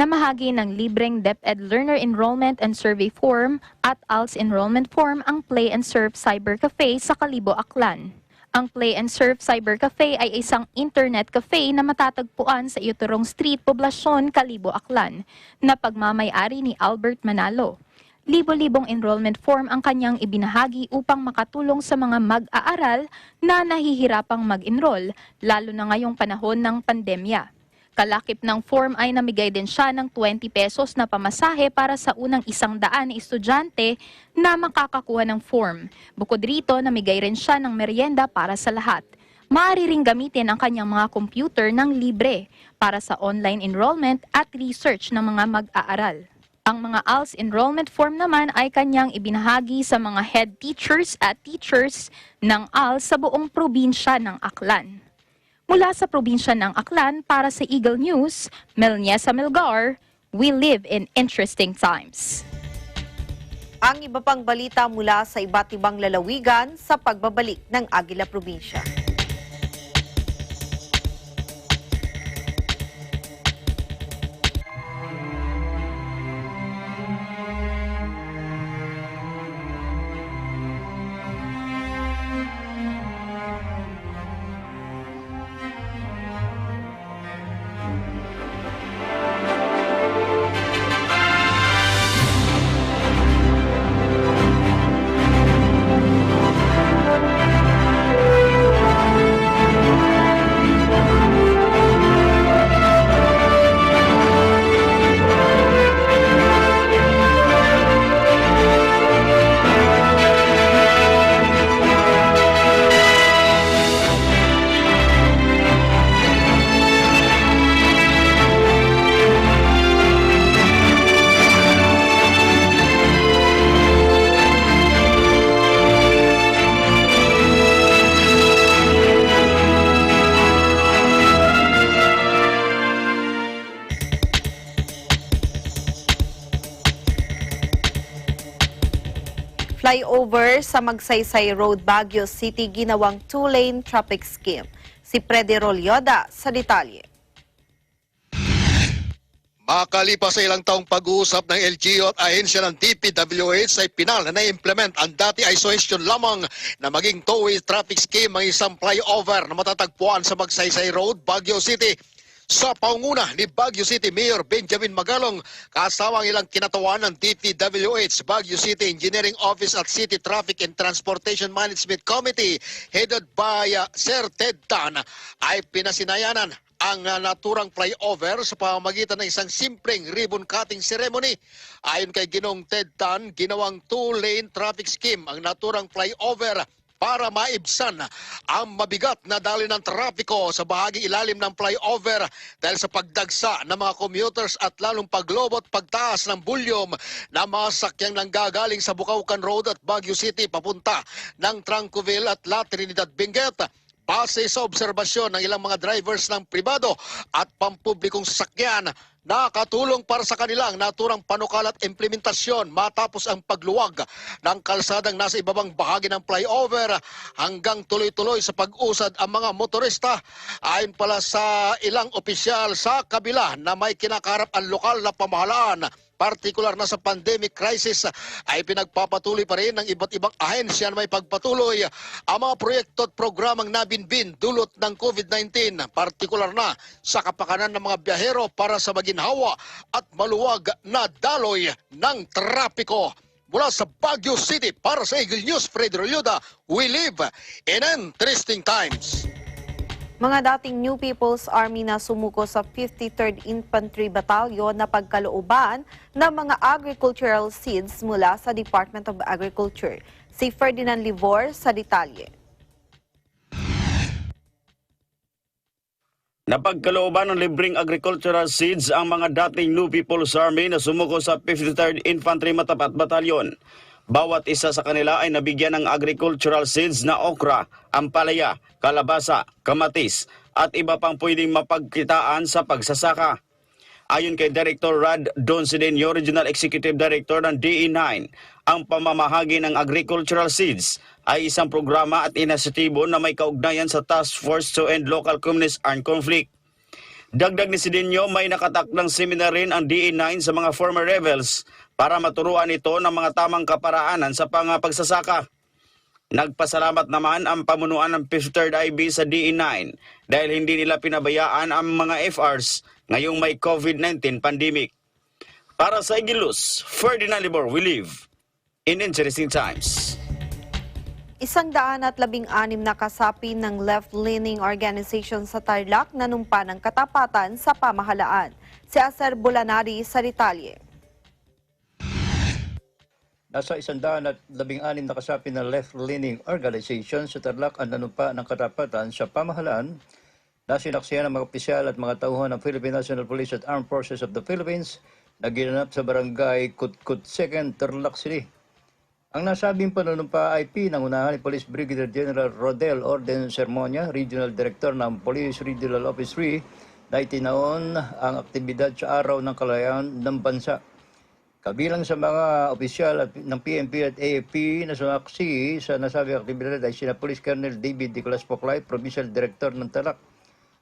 Namahagi ng libreng DepEd Learner Enrollment and Survey Form at ALS Enrollment Form ang Play and Surf Cyber Cafe sa Kalibo, Aklan. Ang Play and Surf Cyber Cafe ay isang internet cafe na matatagpuan sa Iuturong Street, Poblasyon, Kalibo, Aklan, na pagmamay-ari ni Albert Manalo. Libo-libong enrollment form ang kanyang ibinahagi upang makatulong sa mga mag-aaral na nahihirapang mag-enroll, lalo na ngayong panahon ng pandemya. Kalakip ng form ay namigay din siya ng 20 pesos na pamasahe para sa unang 100 na estudyante na makakakuha ng form. Bukod rito, namigay rin siya ng merienda para sa lahat. Maaari ring gamitin ang kanyang mga computer ng libre para sa online enrollment at research ng mga mag-aaral. Ang mga ALS enrollment form naman ay kanyang ibinahagi sa mga head teachers at teachers ng ALS sa buong probinsya ng Aklan. Mula sa probinsya ng Aklan para sa Eagle News, Melniesa Melgar, we live in interesting times. Ang iba pang balita mula sa iba't ibang lalawigan sa pagbabalik ng Agila Probinsya. Flyover sa Magsaysay Road, Baguio City ginawang 2-lane traffic scheme. Si Freddy Rolyoda sa detalye. Makalipas sa ilang taong pag-uusap ng LGU at ahensya ng DPWH ay pinal na na-implement ang dati ay suggestion lamang na maging two-way traffic scheme ang isang flyover na matatagpuan sa Magsaysay Road, Baguio City. Sa pangunguna ni Baguio City Mayor Benjamin Magalong, kasama ang ilang kinatawan ng DPWH, Baguio City Engineering Office at City Traffic and Transportation Management Committee, headed by Sir Ted Tan, ay pinasinayanan ang naturang flyover sa pamamagitan ng isang simpleng ribbon cutting ceremony. Ayon kay Ginong Ted Tan, ginawang 2-lane traffic scheme ang naturang flyover para maibsan ang mabigat na daloy ng trapiko sa bahagi ilalim ng flyover dahil sa pagdagsa ng mga commuters at lalong paglobot pagtaas ng volume na mga sakyang nanggagaling sa Bucaucan Road at Baguio City papunta ng Trancoville at La Trinidad Benguet. Base sa obserbasyon ng ilang mga drivers ng pribado at pampublikong sasakyan, nakatulong para sa kanilang naturang panukal at implementasyon matapos ang pagluwag ng kalsadang nasa ibabang bahagi ng flyover hanggang tuloy-tuloy sa pag-usad ang mga motorista. Ayon pala sa ilang opisyal sa kabila na may kinakarap ang lokal na pamahalaan, partikular na sa pandemic crisis, ay pinagpapatuloy pa rin ng iba't ibang ahensya na may pagpatuloy ang mga proyekto at programang nabinbin dulot ng COVID-19, partikular na sa kapakanan ng mga biyahero para sa maginhawa at maluwag na daloy ng trapiko. Mula sa Baguio City, para sa Eagle News, Fred Rolyoda, we live in interesting times. Mga dating New People's Army na sumuko sa 53rd Infantry Battalion na pagkalooban ng mga agricultural seeds mula sa Department of Agriculture. Si Ferdinand Livor sa detalye. Napagkalooban ng libreng agricultural seeds ang mga dating New People's Army na sumuko sa 53rd Infantry Matapat Battalion. Bawat isa sa kanila ay nabigyan ng agricultural seeds na okra, ampalaya, kalabasa, kamatis at iba pang pwedeng mapagkitaan sa pagsasaka. Ayon kay Director Rad Donsideno, Regional Executive Director ng DE9, ang pamamahagi ng agricultural seeds ay isang programa at inisyatibo na may kaugnayan sa Task Force to End Local Communist Armed Conflict. Dagdag ni Sidinyo, may nakatakdang seminar rin ang DE9 sa mga former rebels para maturuan ito ng mga tamang kaparaanan sa pagsasaka. Nagpasalamat naman ang pamunuan ng 53rd IB sa DE9 dahil hindi nila pinabayaan ang mga FRs ngayong may COVID-19 pandemic. Para sa Eagle News, Ferdinand Libor, we live in interesting times. 116 na kasapi ng left-leaning organization sa Tarlac nanumpa ng katapatan sa pamahalaan. Si Aser Bulanari sa detalye. Nasa 116 na kasapi ng left-leaning organization sa Tarlac ang nanumpa ng katapatan sa pamahalaan na sinaksihan ng mga opisyal at mga tauhan ng Philippine National Police at Armed Forces of the Philippines na ginanap sa barangay Kutkut 2nd, Tarlac City. Ang nasabing panunumpa ay pinangunahan ni Police Brigadier General Rodel Orden Sermonia, Regional Director ng Police Regional Office 3, na itinaon ang aktibidad sa Araw ng Kalayaan ng Bansa. Kabilang sa mga opisyal ng PNP at AFP na sumaksi sa nasabing aktibidad ay sina Police Colonel David Nicolas Poclay, Provincial Director ng Tarlac,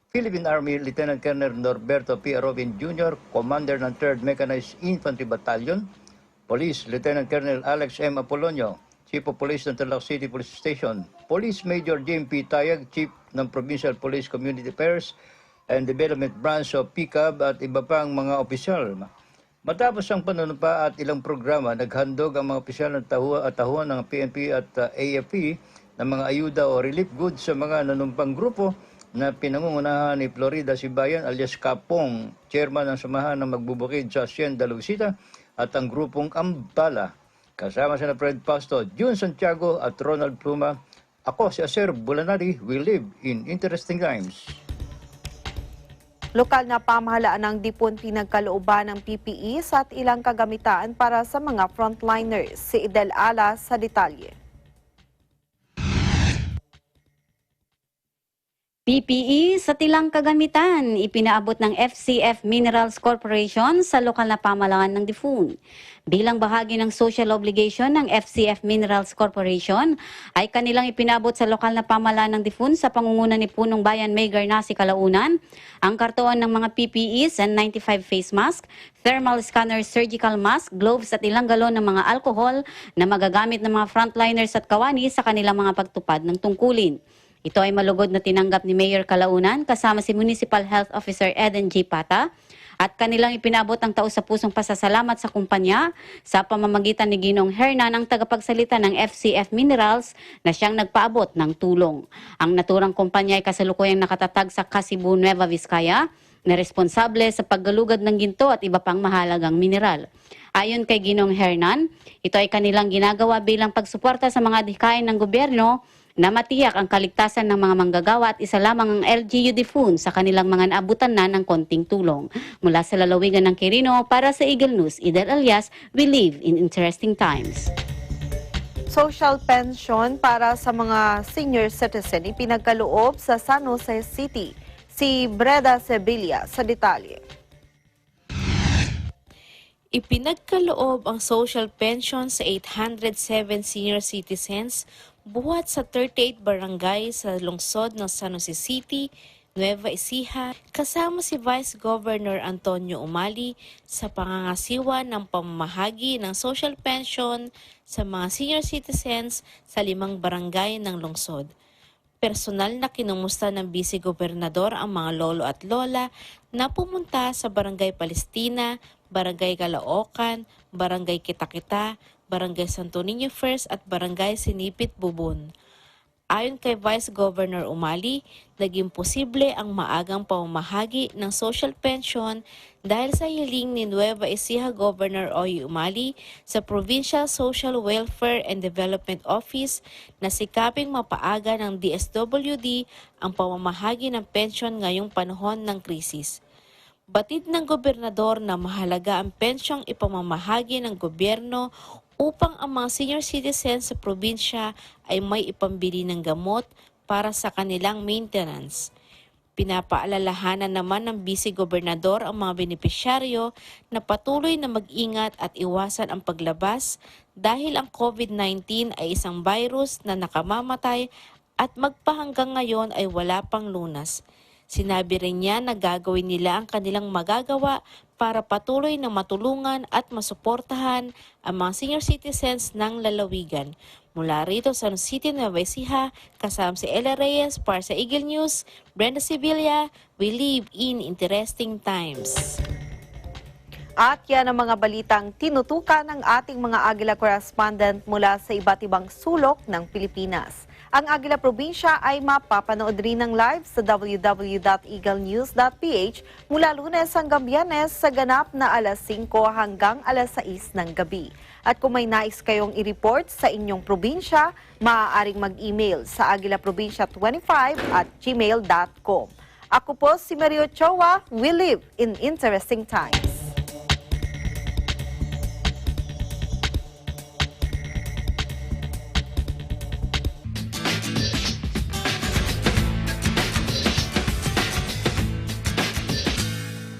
Philippine Army Lieutenant Colonel Norberto P. Robin Jr., Commander ng 3rd Mechanized Infantry Battalion, Police Lieutenant Colonel Alex M. Apolonio, Chief of Police ng Tarlac City Police Station, Police Major James P. Tayag, Chief ng Provincial Police Community Affairs and Development Branch of PCAB at iba pang mga opisyal. Matapos ang panunumpa at ilang programa, naghandog ang mga opisyal ng tahuan ng PNP at AFP ng mga ayuda o relief goods sa mga nanumpang grupo na pinangungunahan ni Florida Sibayan alias Kapong, chairman ng samahan ng magbubukid sa Hacienda Luisita, at ang grupong Ambala. Kasama sina Fred Pasto, June Santiago at Ronald Pluma. Ako si Aser Bulanari, we live in interesting times. Lokal na pamahalaan ng Dipon pinagkalooban ng PPEs at ilang kagamitan para sa mga frontliners. Si Idel Ala sa detalye. PPE sa tilang kagamitan, ipinaabot ng FCF Minerals Corporation sa lokal na pamahalaan ng Difun. Bilang bahagi ng social obligation ng FCF Minerals Corporation, ay kanilang ipinabot sa lokal na pamahalaan ng Difun sa pangunguna ni Punong Bayan Mayor Nasi Kalaunan ang karton ng mga PPEs and 95 face mask, thermal scanner surgical mask, gloves at ilang galon ng mga alcohol na magagamit ng mga frontliners at kawani sa kanilang mga pagtupad ng tungkulin. Ito ay malugod na tinanggap ni Mayor Kalaunan kasama si Municipal Health Officer Eden G. Pata at kanilang ipinabot ang taus-pusong pasasalamat sa kumpanya sa pamamagitan ni Ginong Hernan ang tagapagsalita ng FCF Minerals na siyang nagpaabot ng tulong. Ang naturang kumpanya ay kasalukuyang nakatatag sa Cebu, Nueva Vizcaya na responsable sa paggalugad ng ginto at iba pang mahalagang mineral. Ayon kay Ginong Hernan, ito ay kanilang ginagawa bilang pagsuporta sa mga adhikain ng gobyerno na matiyak ang kaligtasan ng mga manggagawa at isa lamang ang LGU Difun sa kanilang mga naabutan na ng konting tulong. Mula sa lalawigan ng Quirino, para sa Eagle News, Idel Alias, we live in interesting times. Social pension para sa mga senior citizen ipinagkaloob sa San Jose City. Si Breda Sevilla sa detalye. Ipinagkaloob ang social pension sa 807 senior citizens buhat sa 38 barangay sa lungsod ng San Jose City, Nueva Ecija, kasama si Vice Governor Antonio Umali sa pangangasiwa ng pamamahagi ng social pension sa mga senior citizens sa 5 barangay ng lungsod. Personal na kinumusta ng Vice Gobernador ang mga lolo at lola na pumunta sa Barangay Palestina, Barangay Caloocan, Barangay Kita-Kita, Barangay Santo Niño First at Barangay Sinipit Bubon. Ayon kay Vice Governor Umali, naging posible ang maagang pamamahagi ng social pension dahil sa hiling ni Nueva Ecija Governor Oy Umali sa Provincial Social Welfare and Development Office na sikaping mapaaga ng DSWD ang pamamahagi ng pension ngayong panahon ng krisis. Batid ng gobernador na mahalaga ang pensyong ipamamahagi ng gobyerno upang ang mga senior citizens sa probinsya ay may ipambili ng gamot para sa kanilang maintenance. Pinapaalalahanan naman ng Vice-Gobernador ang mga benepisyaryo na patuloy na mag-ingat at iwasan ang paglabas dahil ang COVID-19 ay isang virus na nakamamatay at magpahanggang ngayon ay wala pang lunas. Sinabi rin niya na gagawin nila ang kanilang magagawa para patuloy na matulungan at masuportahan ang mga senior citizens ng lalawigan. Mula rito sa City Nueva Ecija, kasama si Ella Reyes para sa Eagle News, Brenda Sevilla, we live in interesting times. At yan ang mga balitang tinutukan ng ating mga Agila correspondent mula sa iba't ibang sulok ng Pilipinas. Ang Agila Probinsya ay mapapanood rin ng live sa www.eaglenews.ph mula Lunes hanggang Biyernes sa ganap na alas 5 hanggang alas 6 ng gabi. At kung may nais kayong i-report sa inyong probinsya, maaaring mag-email sa agilaprobinsya25@gmail.com. Ako po si Mario Chowa, we live in interesting times.